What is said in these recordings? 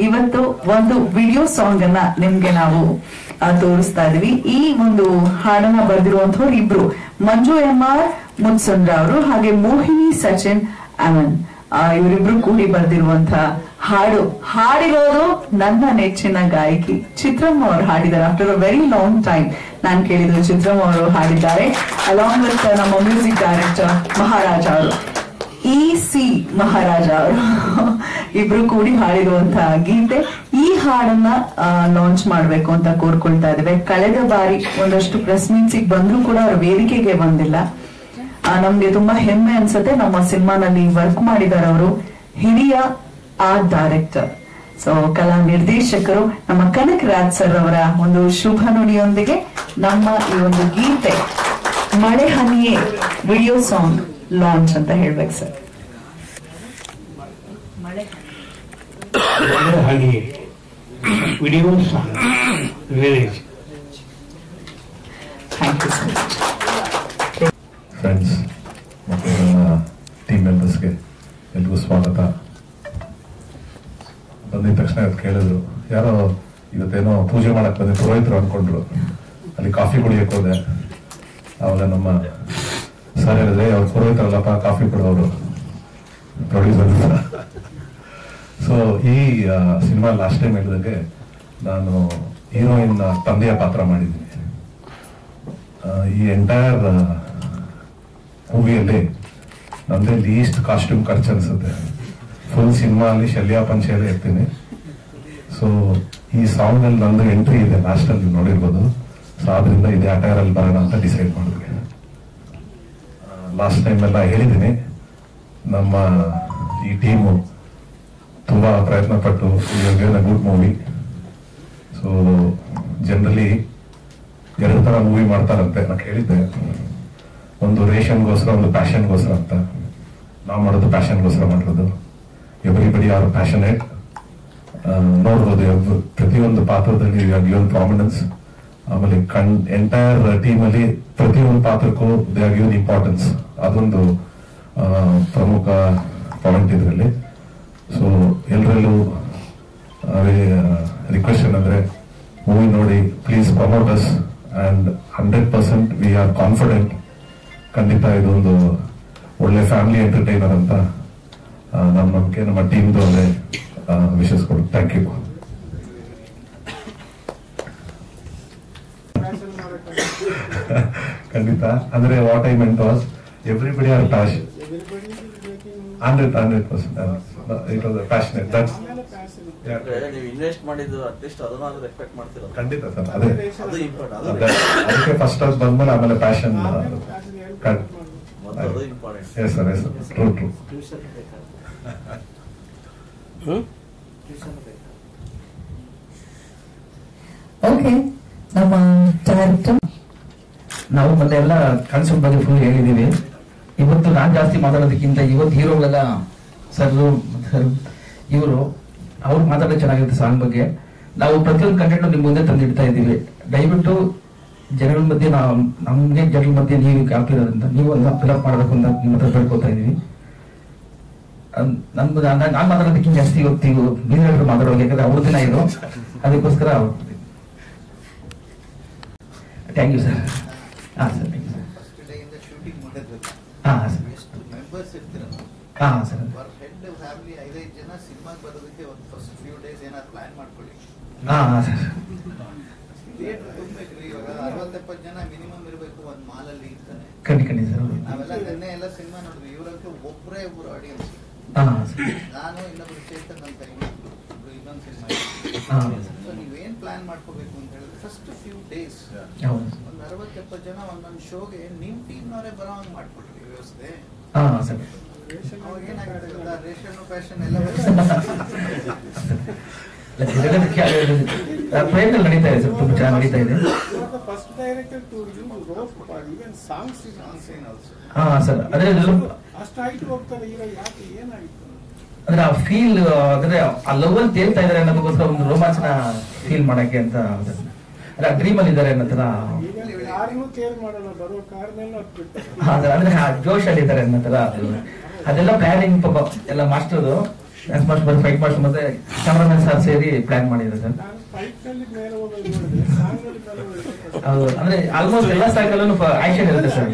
ಇವತ್ತು ಒಂದು video song ಅನ್ನ ನಿಮ್ಗೆ ನಾವು ತೋರಿಸ್ತಾ ಇದೀವಿ. ಈ ಒಂದು ಹಾಡನ್ನ ಬರೆದಿರುವಂತವ್ರು ಇಬ್ರು, ಮಂಜು ಎಂ.ಆರ್. ಮುತ್ಸಂದ್ರ ಅವರು ಹಾಗೆ ಮೋಹಿನಿ ಸಚಿನ್ ಅಮನ್. ಇವರಿಬ್ರು ಕೂಡಿ ಬರೆದಿರುವಂತಹ ಹಾಡಿರೋದು ನನ್ನ ನೆಚ್ಚಿನ ಗಾಯಕಿ ಚಿತ್ರಮ್ಮ ಅವರು ಹಾಡಿದ್ದಾರೆ. After a very long time ನಾನು ಕೇಳಿದ್ರು ಚಿತ್ರಮ್ಮ ಅವರು ಹಾಡಿದ್ದಾರೆ, ಅಲಾಂಗ್ ವಿತ್ ನಮ್ಮ ಮ್ಯೂಸಿಕ್ ಡೈರೆಕ್ಟರ್ ಮಹಾರಾಜ ಅವರು, ಸಿ ಮಹಾರಾಜ ಅವರು ಇಬ್ರು ಕೂಡಿ ಹಾಡಿರುವಂತಹ ಗೀತೆ. ಈ ಹಾಡನ್ನ ಲಾಂಚ್ ಮಾಡ್ಬೇಕು ಅಂತ ಕೋರ್ಕೊಳ್ತಾ ಇದ್ದೇವೆ. ಕಳೆದ ಬಾರಿ ಒಂದಷ್ಟು ಪ್ರೆಸ್ ಮೀಟ್ಸಿಗೆ ಬಂದ್ರು ಕೂಡ ಅವ್ರ ವೇದಿಕೆಗೆ ಬಂದಿಲ್ಲ. ನಮ್ಗೆ ತುಂಬಾ ಹೆಮ್ಮೆ ಅನ್ಸುತ್ತೆ. ನಮ್ಮ ಸಿನಿಮಾನಲ್ಲಿ ವರ್ಕ್ ಮಾಡಿದ್ದಾರೆ ಅವರು, ಹಿರಿಯ ಆರ್ಟ್ ಡೈರೆಕ್ಟರ್, ಸೊ ಕಲಾ ನಿರ್ದೇಶಕರು ನಮ್ಮ ಕನಕ್ ರಾಜ್ ಸರ್ ಅವರ ಒಂದು ಶುಭ ನುಡಿಯೊಂದಿಗೆ ನಮ್ಮ ಈ ಒಂದು ಗೀತೆ ಮಳೆ ಹನಿಯೇ ವಿಡಿಯೋ ಸಾಂಗ್ ಲಾಂಚ್ ಅಂತ ಹೇಳ್ಬೇಕು ಸರ್. ಮಳೆ ಹನಿಯೇ video song release. Thank you sir. Friends ಮತ್ತು ನನ್ನ ಟೀಮ್ ಮೆಂಬರ್ಸ್ಗೆ ಎಲ್ರಿಗೂ ಸ್ವಾಗತ. ಬಂದಿದ ತಕ್ಷಣ ಇವತ್ತು ಕೇಳಿದ್ರು, ಯಾರೋ ಇವತ್ತೇನೋ ಪೂಜೆ ಮಾಡಕ್ ಬಂದೆ ಪುರೋಹಿತರು ಅನ್ಕೊಂಡ್ರು. ಅಲ್ಲಿ ಕಾಫಿ ಕುಡಿಯಕ್ಕೆ ಹೋದೆ. ಅವಾಗ ನಮ್ಮ ಸರ್ ಹೇಳಿದ್ರೆ, ಅವ್ರು ಪುರೋಹಿತರಲ್ಲಪ್ಪ, ಕಾಫಿ ಕೊಡೋರು ಪ್ರೊಡ್ಯೂಸರ್. ಸೊ ಈ ಸಿನಿಮಾ ಲಾಸ್ಟ್ ಟೈಮ್ ಹೇಳಿದಂಗೆ ನಾನು ಹೀರೋಯಿನ್ ತಂದೆಯ ಪಾತ್ರ ಮಾಡಿದ್ದೀನಿ. ಈ ಎಂಟೈರ್ ಮೂವಿಯಲ್ಲಿ ನಂದೇ ಲೀಸ್ಟ್ ಕಾಸ್ಟ್ಯೂಮ್ ಖರ್ಚು ಅನ್ಸುತ್ತೆ. ಫುಲ್ ಸಿನಿಮಾ ಅಲ್ಲಿ ಶಲ್ಯ ಪಂಚೆಯಲ್ಲಿ ಇರ್ತೀನಿ. ಸೊ ಈ ಸಾಂಗ್ ಅಲ್ಲಿ ನಂದು ಎಂಟ್ರಿ ಇದೆ, ಲಾಸ್ಟ್ ಅಲ್ಲಿ ನೋಡಿರ್ಬೋದು. ಸೊ ಆದ್ರಿಂದ ಇದೇ ಅಟೈರ್ ಅಲ್ಲಿ ಬರೋಣ ಅಂತ ಡಿಸೈಡ್ ಮಾಡಿದ್ವಿ. ಲಾಸ್ಟ್ ಟೈಮ್ ಎಲ್ಲ ಹೇಳಿದ್ದೀನಿ, ನಮ್ಮ ಈ ಟೀಮು ತುಂಬಾ ಪ್ರಯತ್ನ ಪಟ್ಟು ಗುಡ್ ಮೂವಿ. ಸೊ ಜನರಲಿ 2 ತರ ಮೂವಿ ಮಾಡ್ತಾರಂತೆ ನಾನು ಕೇಳಿದ್ದೆ. ಒಂದು ರೇಷನ್ಗೋಸ್ಕರ, ಒಂದು ಪ್ಯಾಷನ್ಗೋಸ್ಕರ ಅಂತ. ನಾವು ಮಾಡೋದು ಪ್ಯಾಷನ್ಗೋಸ್ಕರ ಮಾಡಿರೋದು. Everybody are passionate. ನೋಡ್ಬೋದು ಪ್ರತಿಯೊಂದು ಪಾತ್ರದಲ್ಲಿ ಗಿವನ್ ಪ್ರಾಮಿನೆನ್ಸ್. ಆಮೇಲೆ ಎಂಟೈರ್ ಟೀಮ್ ಅಲ್ಲಿ ಪ್ರತಿಯೊಂದು ಪಾತ್ರಕ್ಕೂ ದೇ ಆರ್ ಗಿವನ್ ಇಂಪಾರ್ಟೆನ್ಸ್. ಅದೊಂದು ಪ್ರಮುಖ ಪಾಯಿಂಟ್ ಇದರಲ್ಲಿ. ಸೊ ಎಲ್ಲರಲ್ಲೂ ರಿಕ್ವೆಸ್ಟ್ ಏನಂದ್ರೆ, ಮೂವಿ ನೋಡಿ please promote us and 100% we are confident. ಖಂಡಿತ ಇದೊಂದು ಒಳ್ಳೆ ಫ್ಯಾಮಿಲಿ ಎಂಟರ್ಟೈನರ್ ಅಂತ ನಮ್ಮ ನಂಬಿಕೆ, ನಮ್ಮ ಟೀಮ್ದು ಒಳ್ಳೆ ವಿಶಸ್ ಕೊಡು. Thank you. ಖಂಡಿತ ಅಂದ್ರೆ what I meant was everybody are passion 100% it was passionate. That's ನೀವು ಇನ್ವೆಸ್ಟ್ ಮಾಡಿದ್ದು ಅಟ್ಲೀಸ್ಟ್ ಅದನ್ನಾದ್ರೂ ಎಕ್ಸ್ಪೆಕ್ಟ್ ಮಾಡ್ತೀರಾ? ಖಂಡಿತ ಸರ್, ಅದೇ ಅದು ಇಂಪಾರ್ಟೆಂಟ್. ಅದಕ್ಕೆ ಫಸ್ಟ್ ಕ್ಲಾಸ್ ಬಂದ್ಮೇಲೆ ಆಮೇಲೆ ಪ್ಯಾಷನ್. ಅದು important. Yes sir, yes sir, true true. Okay, ನಮ್ಮ ಡೈರೆಕ್ಟರ್ ನಾವು ಮೊನ್ನೆ ಎಲ್ಲ ಕಾನ್ಸೆಪ್ಟ್ ಬಗ್ಗೆ ಫುಲ್ ಹೇಳಿದೀವಿ. ಇವತ್ತು ನಾನ್ ಜಾಸ್ತಿ ಮಾತಾಡೋದಕ್ಕಿಂತ ಇವತ್ತು ಹೀರೋಗಳೆಲ್ಲ ಸರ್ ಇವರು ಅವ್ರು ಮಾತಾಡೋದು ಚೆನ್ನಾಗಿರುತ್ತೆ ಸಾಂಗ್ ಬಗ್ಗೆ. ನಾವು ಪ್ರತಿಯೊಂದು ಕಂಟೆಂಟ್ ನಿಮ್ ಮುಂದೆ ತಂದಿಡ್ತಾ ಇದ್ದೀವಿ. ದಯವಿಟ್ಟು ಜನಗಳ ಮಧ್ಯೆ ನಮ್ಗೆ ಜನಗಳ ಮಧ್ಯೆ ನೀವು ಆಗ್ತಿರೋದ್ರಿಂದ ನೀವು ಅದನ್ನ ಫಿಲಪ್ ಮಾಡಬೇಕು ಅಂತ ನಿಮ್ಮ ಹತ್ರ ಬೇಡ್ಕೊತಾ ಇದೀವಿ. ನಾನ್ ಮಾತಾಡೋದಕ್ಕಿಂತ ಜಾಸ್ತಿ ಇವತ್ತು ಬೀದಿಗಳು ಮಾತಾಡೋದು, ಯಾಕಂದ್ರೆ ಅವ್ರ ದಿನ ಇದು, ಅದಕ್ಕೋಸ್ಕರ ಥ್ಯಾಂಕ್ ಯು ಸರ್. ಹಾಂ ಸರ್, ಥ್ಯಾಂಕ್ ಯು ಸರ್. ಹಾಂ ಸರ್, ಹಾಂ ಸರ್. ಫ್ಯಾಮಿಲಿ 5 ಜನ ಸಿನಿಮಾಗೆ ಬರೋದಕ್ಕೆ ಒಂದು ಫಸ್ಟ್ ಫ್ಯೂ ಡೇಸ್ ಏನಾದ್ರು ಪ್ಲಾನ್ ಮಾಡ್ಕೊಳ್ಳಿ. ಹಾಂ ಸರ್. ಥಿಯೇಟರ್ ತುಂಬಬೇಕ್ರಿ. ಇವಾಗ 60-70 ಜನ ಮಿನಿಮಮ್ ಇರಬೇಕು ಒಂದು ಮಾಲಲ್ಲಿ ಇರ್ತಾನೆ. ಖಂಡಿತ ಸರ್. ನಾವೆಲ್ಲ ನಿನ್ನೆ ಎಲ್ಲ ಸಿನಿಮಾ ನೋಡಿದ್ವಿ. ಇವರಂತೂ ಒಬ್ಬರೇ ಒಬ್ಬರು ಆಡಿಯನ್ಸ್. ನಾನು ಇನ್ನೊಬ್ರು ಚೇತನ್ ಅಂತ ಇನ್ನೊಂದು ಸಿನಿಮಾ. ಸೊ ನೀವೇನ್ ಪ್ಲಾನ್ ಮಾಡ್ಕೋಬೇಕು ಅಂತ ಹೇಳಿದ್ರೆ ಫಸ್ಟ್ ಫ್ಯೂ ಡೇಸ್ ಒಂದು 60-70 ಜನ ಒಂದೊಂದು ಶೋಗೆ ನಿಮ್ ಟೀಮ್ನವರೇ ಬರೋ ಹಂಗ್ ಮಾಡ್ಕೊಡ್ರಿ ವ್ಯವಸ್ಥೆ. ಅವಾಗ ಏನಾಗುತ್ತೆ ಗೊತ್ತಾ, ರೇಷನ್ ಫ್ಯಾಷನ್ ಎಲ್ಲ ಪ್ರಯತ್ನ ನಡೀತಾ ಇದೆ ಸರ್, ತುಂಬಾ ಚೆನ್ನಾಗಿ ನಡೀತಾ ಇದೆ. ಹಾ ಸರ್, ಅದೇ ಅಂದ್ರೆ ಆ ಫೀಲ್, ಅಂದ್ರೆ ಆ ಲವ್ ಅಲ್ಲಿ ತೇಲ್ತಾ ಇದಾರೆ ಅನ್ನೋದಕ್ಕೋಸ್ಕರ ಒಂದು ರೋಮಾಂಚನ ಫೀಲ್ ಮಾಡಕ್ಕೆ ಅಂತ, ಅಂದ್ರೆ ಡ್ರೀಮ್ ಅಲ್ಲಿ ಇದಾರೆ ಅನ್ನೋ ತರ, ಅಂದ್ರೆ ಜೋಶ್ ಅಲ್ಲಿ ಇದಾರೆ ಅನ್ನೋ ತರ. ಅದೆಲ್ಲ ಪ್ಲಾನಿಂಗ್ ಪಾಪ ಎಲ್ಲ ಮಾಸ್ಟರ್ದು. ಡ್ಯಾನ್ಸ್ ಮಾಸ್ಟರ್ ಫೈಟ್ ಮಾಸ್ಟರ್ ಮತ್ತೆ ಕ್ಯಾಮರಾಮನ್ ಸರ್ ಸೇರಿ ಪ್ಲಾನ್ ಮಾಡಿದ್ದಾರೆ ಸರ್. ಹೌದು, ಅಂದ್ರೆ ಆಲ್ಮೋಸ್ಟ್ ಎಲ್ಲ ಸಾಂಗಲ್ಲೂ ಆಕ್ಷನ್ ಇರುತ್ತೆ ಸರ್.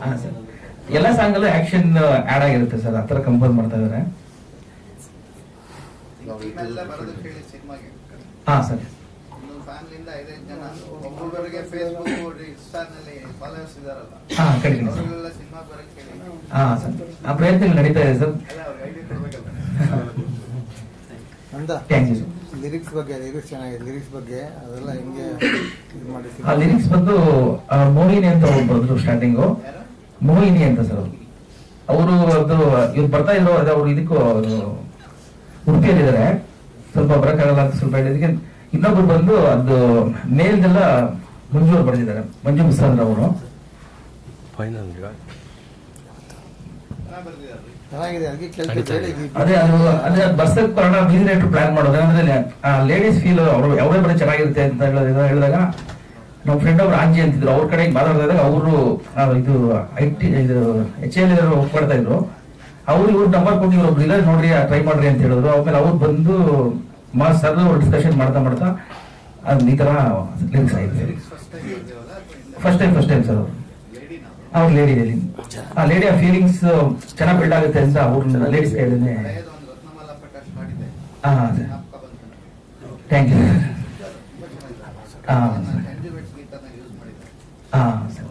ಹಾ ಸರ್, ಎಲ್ಲ ಸಾಂಗ್ ಅಲ್ಲೂ ಆಕ್ಷನ್ ಆಡ್ ಆಗಿರುತ್ತೆ ಸರ್, ಆತರ ಕಂಪೋಸ್ ಮಾಡ್ತಾ ಇದಾರೆ. ಹಾ ಸರ್, ಫ್ಯಾಮಿಲಿಯಿಂದ 5 ಜನ ಒಬ್ಬೊಬ್ಬರಿಗೆ ಫೇಸ್ಬುಕ್ ಇನ್ಸ್ಟಾನಲ್ಲಿ ಫಾಲೋವರ್ಸ್ ಇದಾರಲ್ಲ, ಹಾ ಕಡಿಮೆ ಅವರೆಲ್ಲ ಸಿನಿಮಾ ಬರಕ್ಕೆ ಹೇಳಿ. ಹಾ ಸರ್, ಆ ಪ್ರಯತ್ನಗಳು ನಡೀತಾ ಇದೆ ಸರ್. Thank you sir. ಲಿರಿಕ್ಸ್ ಬಗ್ಗೆ, ಲಿರಿಕ್ಸ್ ಚೆನ್ನಾಗಿದೆ. ಲಿರಿಕ್ಸ್ ಬಗ್ಗೆ ಅದೆಲ್ಲ ಹೆಂಗೆ ಇದು ಮಾಡಿ? ಆ ಲಿರಿಕ್ಸ್ ಬಂದು ಮೋಹಿನಿ ಅಂತ ಒಬ್ಬರು ಬರೆದ್ರು ಸ್ಟಾರ್ಟಿಂಗು. ಮೋಹಿನಿ ಅಂತ ಸರ್ ಅವರು ಅದು ಇವ್ರು ಬರ್ತಾ ಇದ್ರು. ಅದೇ ಅವ್ರು ಇದಕ್ಕೂ ಉಡುಪಿಯಲ್ಲಿದ್ದಾರೆ, ಸ್ವಲ್ಪ ಬರಕ್ಕಾಗಲ್ಲ ಅಂತ ಸ್ವಲ್ಪ ಹೇಳಿದಕ್ಕೆ ಇನ್ನೊಬ್ರು ಬಂದು ಅದು ಮೇಲ್ದೆಲ್ಲ ಮಂಜು ಅವ್ರು ಬರೆದಿದ್ದಾರೆ, ಮಂಜು ಮುಸಂದ್ರ ಅವರು. ಚೆನ್ನಾಗಿದೆ. ಅದಕ್ಕೆ ಅದೇ ಅದು ಅದೇ ಬರ್ಸಕ್ ಕಾರಣ ಮ್ಯೂಸಿಕ್ ಡೈರೆಕ್ಟರ್ ಪ್ಲಾನ್ ಮಾಡೋದು ಅಂದ್ರೆ ಲೇಡೀಸ್ ಫೀಲ್ ಅವರು ಅವರೇ ಬರೀ ಚೆನ್ನಾಗಿರುತ್ತೆ ಅಂತ ಹೇಳಿದಾಗ ನಮ್ಮ ಫ್ರೆಂಡ್ ಅವ್ರು ಆಂಜಿ ಅಂತಿದ್ರು, ಅವ್ರ ಕಡೆ ಮಾತಾಡಿದಾಗ ಅವರು ಇದು IT ಇದು HL ಹೋಗ್ಬರ್ತಾ ಇದ್ರು. ಅವ್ರು ಇವ್ರು ನಂಬರ್ ಕೊಟ್ಟು ಇವ್ರು ಇಲ್ಲ ನೋಡ್ರಿ ಟ್ರೈ ಮಾಡ್ರಿ ಅಂತ ಹೇಳಿದ್ರು. ಆಮೇಲೆ ಅವ್ರು ಬಂದು ಸರ್ ಡಿಸ್ಕಷನ್ ಮಾಡ್ತಾ ಅದು ಈ ತರ ಲಿರಿಕ್ಸ್ ಆಗಿದೆ. ಫಸ್ಟ್ ಟೈಮ್ ಸರ್ ಅವ್ರು ಲೇಡಿ ಲೇಡಿ ಆ ಫೀಲಿಂಗ್ಸ್ ಚೆನ್ನಾಗಿ ಬಿಲ್ಡ್ ಆಗುತ್ತೆ ಅಂತ ಅವ್ರ ಲೇಡೀಸ್ ಕೈಲೇ. ಹಾ ಸರ್, ಥ್ಯಾಂಕ್ ಯು. ಹಾ ಹಾ ಸರ್,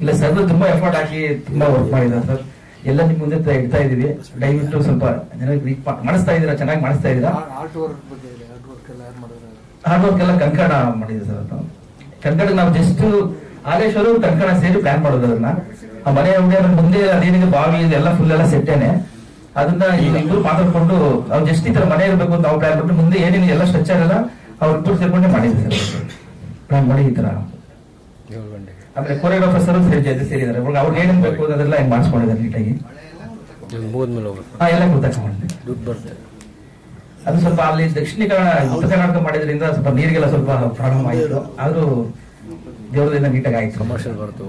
ಇಲ್ಲ ಸರ್ ತುಂಬಾ ಎಫರ್ಟ್ ಹಾಕಿ ತುಂಬಾ ವರ್ಕ್ ಮಾಡಿದ್ದಾರೆ ಸರ್. ಎಲ್ಲ ನಿಮ್ ಮುಂದೆ ಇಡ್ತಾ ಇದೀವಿ. ದಯವಿಟ್ಟು ಸ್ವಲ್ಪ ಜನರಿಗೆ ಮಾಡಿಸ್ತಾ ಇದೀರಾ, ಚೆನ್ನಾಗಿ ಮಾಡಿಸ್ತಾ ಇದೀರಾ. ಆರ್ಟ್ ವರ್ಕ್ ಬಗ್ಗೆ, ಆರ್ಟ್ ವರ್ಕ್ ಎಲ್ಲ ಯಾರು ಮಾಡಿದ್ರೆ? ಆರ್ಟ್ ವರ್ಕ್ ಎಲ್ಲ ಕಂಕಣ ಮಾಡಿದೆ ಸರ್. ಕಂಕಣ ನಾವು ಜಸ್ಟ್ ಆಲೇಶ್ವರು ಕಂಕಣ ಸೇರಿ ಪ್ಲಾನ್ ಮಾಡೋದು. ಅದನ್ನ ಆ ಮನೆ ಹುಡುಗಿಯರ ಮುಂದೆ ಅದೇನಿದೆ ಬಾವಿ ಎಲ್ಲ ಫುಲ್ ಎಲ್ಲ ಸೆಟ್ಟೇನೆ. ಅದನ್ನ ಇಬ್ರು ಮಾತಾಡ್ಕೊಂಡು ನಾವು ಜಸ್ಟ್ ಈ ತರ ಮನೆ ಇರಬೇಕು ಅಂತ ನಾವು ಪ್ಲಾನ್ ಬಿಟ್ಟು ಮುಂದೆ ಏನೇನು ಎಲ್ಲ ಸ್ಟ್ರಕ್ಚರ್ ಎಲ್ಲ ಅವ್ರಿಬ್ರು ಸೇರ್ಕೊಂಡೆ ಮಾಡಿದ್ವಿ ಸರ್. ಪ್ಲಾನ್ ಮಾಡಿ ಈ ತರ ಆಮೇಲೆ ಕೊರಿಯೋಗ್ರಾಫರ್ಸ್ ಸೇರಿದ್ದಾರೆ. ಅವ್ರಿಗೆ ಏನೇನ್ ಬೇಕು ಅದೆಲ್ಲ ಹೆಂಗ್ ಮಾಡಿಸ್ಕೊಂಡಿದ್ದಾರೆ ನೀಟಾಗಿ. ಎಲ್ಲ ಗೊತ್ತಾಗ್ತದೆ. ಅದು ಸ್ವಲ್ಪ ಅಲ್ಲಿ ದಕ್ಷಿಣ ಉತ್ತರ ಕರ್ನಾಟಕ ಮಾಡಿದ್ರಿಂದ ಸ್ವಲ್ಪ ನೀರಿಗೆಲ್ಲ ಸ್ವಲ್ಪ ಪ್ರಾಬ್ಲಮ್ ಆಯಿತು. ಆದ್ರೂ ದೇವರದಿಂದ ನೀಟಾಗಿ ಆಯ್ತು. ಕಮರ್ಷಿಯಲ್ ಬರುತ್ತೆ.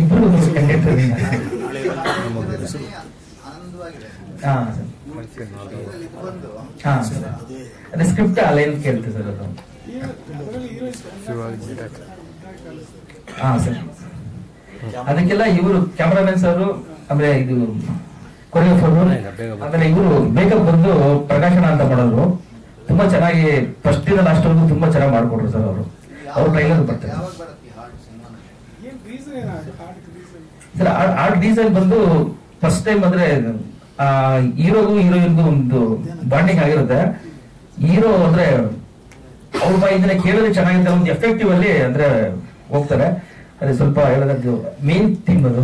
ಇಬ್ರು ಕಂಡಕ್ಟರ್. ಅದೇ ಸ್ಕ್ರಿಪ್ಟ್ ಅಲೈನ್ ಕೇಳ್ತೆ ಸರ್ ಅದು. ಹಾ ಸರ್, ಅದಕ್ಕೆಲ್ಲ ಇವರು ಕ್ಯಾಮರಾಮನ್ ಸರ್, ಆಮೇಲೆ ಇದು ಕೊರಿಯೋಗ್ರಾಫರ್, ಆಮೇಲೆ ಇವರು ಮೇಕಪ್ ಬಂದು ಪ್ರಕಾಶನ ಅಂತ ಮಾಡೋರು. ತುಂಬಾ ಚೆನ್ನಾಗಿ ಫಸ್ಟ್ ಇಂದ ಲಾಸ್ಟ್ ವರೆಗೂ ತುಂಬಾ ಚೆನ್ನಾಗಿ ಮಾಡ್ಕೊಟ್ರು ಸರ್ ಅವರು. ಅವ್ರ ಟ್ರೈಲರ್ ಬರ್ತಾರೆ ಸರ್. ಆರ್ಟ್ ಡಿಸೈನ್ ಬಂದು ಫಸ್ಟ್ ಟೈಮ್ ಅಂದ್ರೆ ಹೀರೋಗೂ ಹೀರೋಯಿನ್ಗೂ ಒಂದು ಬಾಂಡಿಂಗ್ ಆಗಿರುತ್ತೆ. ಹೀರೋ ಅಂದ್ರೆ ಅವ್ರ ಬಾಯಿಂದಲೇ ಕೇಳಿದ್ರೆ ಚೆನ್ನಾಗಿರುತ್ತೆ, ಒಂದು ಎಫೆಕ್ಟಿವ್ ಅಲ್ಲಿ ಅಂದ್ರೆ ಹೋಗ್ತಾರೆ. ಅದೇ ಸ್ವಲ್ಪ ಹೇಳೋದು ಮೇನ್ ಥೀಮ್ ಅದು.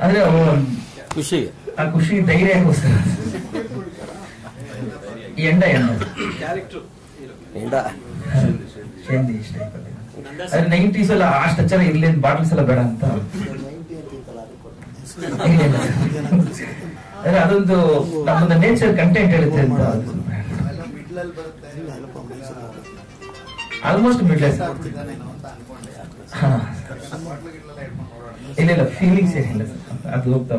ಅಂದ್ರೆ ಖುಷಿ ಧೈರ್ಯಕ್ಕೋಸ್ಕರ ಎಂಡ ಇಷ್ಟ. ಅದೇ 90s ಎಲ್ಲ ಆ ಸ್ಟ್ರಕ್ಚರ್ ಇರ್ಲಿ, ಬಾಟಲ್ಸ್ ಎಲ್ಲ ಬೇಡ ಅಂತ. ಅಂದ್ರೆ ಅದೊಂದು ನಮ್ಮೊಂದು ನೇಚರ್ ಕಂಟೆಂಟ್ ಹೇಳುತ್ತೆ ಅಂತ. ಆಲ್ಮೋಸ್ಟ್ ಮಿಡ್ಲೆಸ್. ಇಲ್ಲ ಫೀಲಿಂಗ್ಸ್ ಏನಿಲ್ಲ ಸರ್, ಅದು ಹೋಗ್ತಾ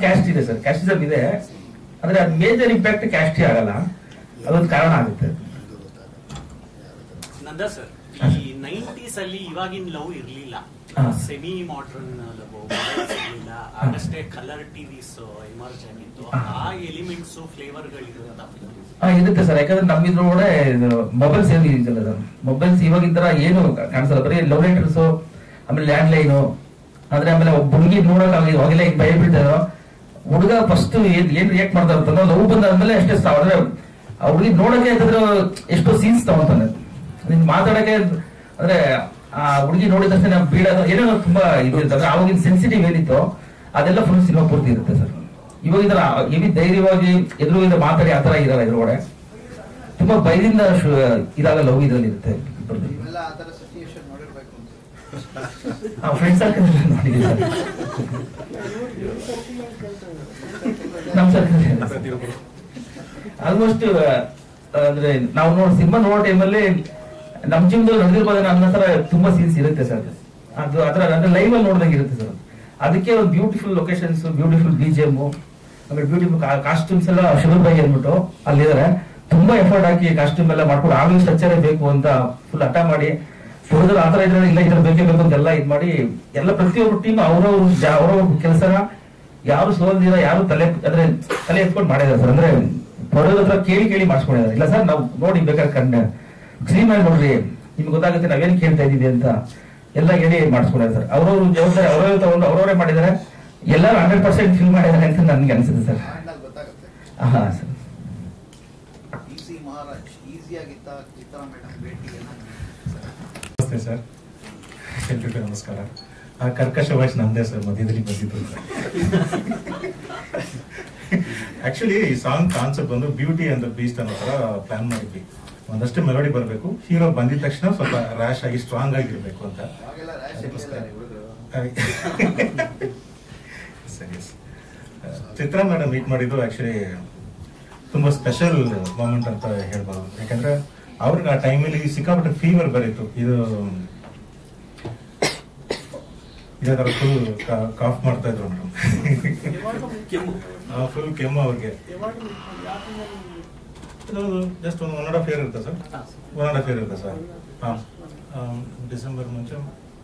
ಕ್ಯಾಸ್ಟ್ ಇದೆ ಸರ್. ಕ್ಯಾಸ್ಟಿಸಮ್ ಇದೆ ಅಂದ್ರೆ ಅದು ಮೇಜರ್ ಇಂಪ್ಯಾಕ್ಟ್ ಕ್ಯಾಸ್ಟಿ ಆಗಲ್ಲ, ಅದೊಂದು ಕಾರಣ ಆಗುತ್ತೆ. ನಂದ ಸರ್, ಈ 90s ಅಲ್ಲಿ ಇವಾಗಿನ ಲವ್ ಇರ್ಲಿಲ್ಲ, ಸೆಮಿ ಮಾಡರ್ನ್ ಲವ್ ಇರ್ಲಿಲ್ಲ, ಆಗಷ್ಟೇ ಕಲರ್ ಟಿವಿಸ್ ಎಮರ್ಜ್ ಆಗಿತ್ತು. ಆ ಎಲಿಮೆಂಟ್ಸ್ ಫ್ಲೇವರ್ ಗಳು ಇರುತ್ತೆ ಸರ್. ಯಾಕಂದ್ರೆ ನಮ್ಮಿದ್ರೊಳಗಡೆ ಮೊಬೈಲ್ಸ್ ಏನು ಯೂಸ್ ಇಲ್ಲ ಸರ್. ಮೊಬೈಲ್ಸ್ ಇವಾಗಿನ ತರ ಏನು ಕಾಣಿಸಲ್ಲ, ಬರೀ ಲವ್ ಲೆಟರ್ಸ್, ಆಮೇಲೆ ಲ್ಯಾಂಡ್ ಲೈನು. ಆದ್ರೆ ಆಮೇಲೆ ಒಬ್ಬ ಹುಡುಗಿ ನೋಡಕ್ ಅವಾಗೆಲ್ಲ ಈಗ ಭಯ ಬೀಳ್ತಾರೋ, ಹುಡುಗ ಫಸ್ಟ್ ಏನ್ ರಿಯಾಕ್ಟ್ ಮಾಡ್ತಾ ಇರ್ತಾನೋ, ಲವ್ ಬಂದಾದ್ಮೇಲೆ ಅಷ್ಟೇ ಅಂದ್ರೆ ಆ ಹುಡುಗಿ ನೋಡಕ್ಕೆ ಅಂತಂದ್ರೆ ಎಷ್ಟೋ ಸೀನ್ಸ್ ತಗೊಂತಾನೆ. ನಿನ್ ಮಾತಾಡಕ್ಕೆ ಅಂದ್ರೆ ಆ ಹುಡುಗಿ ನೋಡಿದ ತಕ್ಷಣ ಬೀಳೋದು ಏನೋ ತುಂಬಾ ಇದಿರ್ತದೆ. ಅವಾಗಿನ ಸೆನ್ಸಿಟಿವ್ ಏನಿತ್ತು ಅದೆಲ್ಲ ಫುಲ್ ಸಿನಿಮಾ ಪೂರ್ತಿ ಇರುತ್ತೆ ಸರ್. ಇವಾಗ ಇದರ ಎವಿ ಧೈರ್ಯವಾಗಿ ಎದುರು ಮಾತಾಡಿ ಆತರ ಇರಲ್ಲ. ಇದ್ರೊಳಗಡೆ ತುಂಬಾ ಭಯದಿಂದ ಇದಾಗ ಲವ್ ಇದ್ರಲ್ಲಿ ಇರುತ್ತೆ. ಫ್ರೆಂಡ್ ಸರ್ಕಲ್ ನೋಡಿದ್ದೀವಿ ಸರ್. ನಮ್ ಸರ್ಕಲ್ ಆಲ್ಮೋಸ್ಟ್ ಅಂದ್ರೆ ನಾವು ಸಿನಿಮಾ ನೋಡೋ ಟೈಮಲ್ಲಿ ನಮ್ ಜೀವನದಲ್ಲಿ ನಡೆದಿರ್ಬೋದೇನೋ ಅನ್ನೋ ತರ ತುಂಬಾ ಸೀನ್ಸ್ ಇರುತ್ತೆ ಸರ್. ಅದು ಅದರ ಲೈವ್ ಅಲ್ಲಿ ನೋಡ್ದಂಗೆ ಇರುತ್ತೆ ಸರ್. ಅದಕ್ಕೆ ಒಂದು ಬ್ಯೂಟಿಫುಲ್ ಲೊಕೇಶನ್ಸ್, ಬ್ಯೂಟಿಫುಲ್ BGM, ಆಮೇಲೆ ಬ್ಯೂಟಿಫುಲ್ ಕಾಸ್ಟ್ಯೂಮ್ಸ್ ಎಲ್ಲ ಶುಗರ್ ಬೈ ಅಂದ್ಬಿಟ್ಟು ಅಲ್ಲಿದ್ದಾರೆ. ತುಂಬಾ ಎಫರ್ಟ್ ಹಾಕಿ ಕಾಸ್ಟ್ಯೂಮ್ ಎಲ್ಲ ಮಾಡ್ಕೊಂಡು ಆಗಲೂ ಸ್ಟ್ರಕ್ಚರೇ ಬೇಕು ಅಂತ ಫುಲ್ ಹಠ ಮಾಡಿ ಹುಡುಗರು ಆತರ ಇದ್ರೆ ಇಲ್ಲ ಇದ್ರ ಬೇಕೇ ಬೇಕು ಅಂತೆಲ್ಲ ಇದ್ ಮಾಡಿ ಎಲ್ಲ ಪ್ರತಿಯೊಬ್ಬರು ಟೀಮ್ ಅವ್ರವ್ರ ಕೆಲಸನ ಯಾರು ಸೋಲ್ದಿರ ಯಾರು ತಲೆ ಎತ್ಕೊಂಡು ಮಾಡಿದಾರೆ ಸರ್. ಅಂದ್ರೆ ಪ್ರೊಡ್ಯೂಸರ್ ಹತ್ರ ಕೇಳಿ ಮಾಡಿಸ್ಕೊಂಡಿದ್ದಾರೆ. ಇಲ್ಲ ಸರ್ ನಾವು ನೋಡಿ ಬೇಕಾದ್ರೆ ಸ್ಕ್ರೀನ್ ಮೇಲೆ ನೋಡ್ರಿ ನಿಮ್ಗೆ ಗೊತ್ತಾಗುತ್ತೆ ನಾವೇನ್ ಕೇಳ್ತಾ ಇದೀವಿ ಅಂತ ಎಲ್ಲ ಹೇಳಿ ಮಾಡಿಸ್ಕೊಂಡಿದ್ದಾರೆ ಸರ್. ಅವ್ರವ್ರ ಜವಾಬ್ದಾರಿ ಅವ್ರವ್ರು ತಗೊಂಡು ಅವ್ರವರೇ ಮಾಡಿದ್ದಾರೆ. ಎಲ್ಲರೂ 100% ಫಿಲ್ ಮಾಡಿದ್ದಾರೆ ಅಂತ ನನ್ಗೆ ಅನ್ಸುತ್ತೆ ಸರ್. ಹಾ ಸರ್. ನಮಸ್ತೆ ಸರ್, ಎಲ್ರಿಗೂ ನಮಸ್ಕಾರ. ಆ ಕರ್ಕಶ ವಾಯ್ಸ್ ನಂದೇ ಸರ್, ಮಧ್ಯದಲ್ಲಿ ಬಂದಿದ್ದು. ಆಕ್ಚುಲಿ ಈ ಸಾಂಗ್ ಕಾನ್ಸೆಪ್ಟ್ ಬಂದು ಬ್ಯೂಟಿ ಅಂಡ್ ದ ಬೀಸ್ಟ್ ಅನ್ನೋ ತರ ಪ್ಲಾನ್ ಮಾಡಿದ್ವಿ. ಒಂದಷ್ಟು ಮೆಲೋಡಿ ಬರಬೇಕು, ಹೀರೋ ಬಂದಿದ ತಕ್ಷಣ ಸ್ವಲ್ಪ ರ್ಯಾಶ್ ಆಗಿ ಸ್ಟ್ರಾಂಗ್ ಆಗಿರ್ಬೇಕು ಅಂತ. ಸರಿ, ಚಿತ್ರ ಮೇಡಮ್ ಮೀಟ್ ಮಾಡಿದ್ದು ಆಕ್ಚುಲಿ ತುಂಬಾ ಸ್ಪೆಷಲ್ ಮೂಮೆಂಟ್ ಅಂತ ಹೇಳ್ಬೋದು. ಯಾಕಂದ್ರೆ ಅವ್ರಿಗೆ ಆ ಟೈಮಲ್ಲಿ ಸಿಕ್ಕಾಪಟ್ಟೆ ಫೀವರ್ ಬರೀತು. ಇದೇ ತರ ಫುಲ್ ಕಾಫ್ ಮಾಡ್ತಾ ಇದ್ರು ಮೇಡಮ್. ಫುಲ್ ಕೆಮ್ಮು ಅವ್ರಿಗೆ. ಜಸ್ಟ್ ಒಂದು 1.5 year ಇರುತ್ತೆ ಸರ್. 1.5 year ಇರುತ್ತೆ ಸರ್. ಡಿಸೆಂಬರ್ ಮುಂಚೆ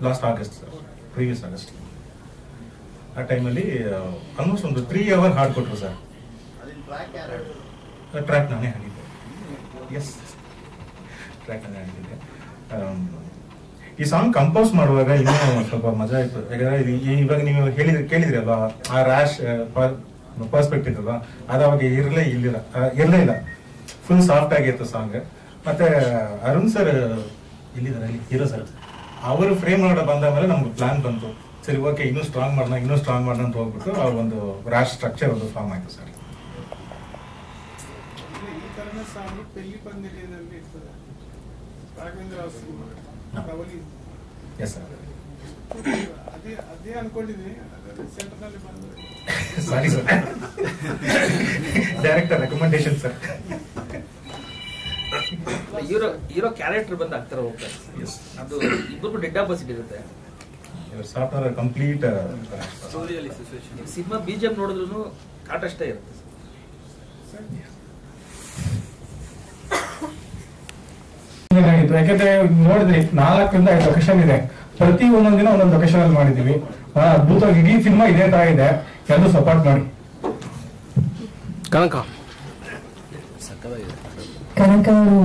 last August sir, previous August. ಆ ಟೈಮಲ್ಲಿ ಆಲ್ಮೋಸ್ಟ್ ಒಂದು 3 hour ಹಾಡ್ ಕೊಟ್ರು ಸರ್. ಟ್ರ್ಯಾಕ್ ನಾನೇ ಹಾಡಿದ್ದೆ. ಎಸ್, ಟ್ರ್ಯಾಕ್ ನಾನೇ ಹಾಡಿದ್ದೆ. ಈ ಸಾಂಗ್ ಕಂಪೋಸ್ ಮಾಡುವಾಗ ಇನ್ನೂ ಸ್ವಲ್ಪ ಮಜಾ ಇತ್ತು. ಯಾಕಂದ್ರೆ ಇವಾಗ ನೀವು ಕೇಳಿದ್ರಿ ಅಲ್ವಾ, ಆ ರ್ಯಾಶ್ ಪರ್ಸ್ಪೆಕ್ಟಿವ್ ಅಲ್ವಾ, ಅದು ಅವಾಗ ಇರಲೇ ಇಲ್ಲ. ಫುಲ್ ಸಾಫ್ಟ್ ಆಗಿತ್ತು ಸಾಂಗ್. ಮತ್ತೆ ಅರುಣ್ ಸರ್ ಇಲ್ಲಿದ್ದಾರೆ, ಹೀರೋ ಸರ್, ಅವರು ಫ್ರೇಮ್ ಮಾಡೋ ಬಂದ ಮೇಲೆ ನಮ್ಗೆ ಪ್ಲಾನ್ ಬಂತು. ಸರಿ, ಓಕೆ, ಇನ್ನೂ ಸ್ಟ್ರಾಂಗ್ ಮಾಡೋಣ ಅಂತ ಹೋಗ್ಬಿಟ್ಟು ಆ ಒಂದು ರ್ಯಾಶ್ ಸ್ಟ್ರಕ್ಚರ್ ಒಂದು ಫಾರ್ಮ್ ಆಯ್ತು sir. Yes sir. Sorry sir, director recommendation sir. Hero character ಬಂದು ಆಗ್ತಾರೆ ಹೋಗ್ತಾರೆ. ಅದು ಇಬ್ಬರು ಡೆಡ್ ಆಪೋಸಿಟ್ ಇರುತ್ತೆ. ಸಾಫ್ಟ್ವೇರ್ ಕಂಪ್ಲೀಟ್ ಸಿನಿಮಾ BGM ನೋಡಿದ್ರು ಕಾಟ ಅಷ್ಟೇ ಇರುತ್ತೆ. ಯಾಕಂದ್ರೆ ನೋಡಿದ್ರಿ 4 5 ಲೊಕೇಶನ್ ಇದೆ. ಪ್ರತಿ ಒಂದೊಂದ್ ದಿನ ಒಂದೊಂದು ಲೊಕೇಶನ್ ಅಲ್ಲಿ ಮಾಡಿದೀವಿ. ಅದ್ಭುತವಾಗಿ ಇಡೀ ಸಿನಿಮಾ ಇದೇ ತರ ಇದೆ. ಎಲ್ಲರೂ ಸಪೋರ್ಟ್ ಮಾಡಿ. ಕನಕ ಅವರು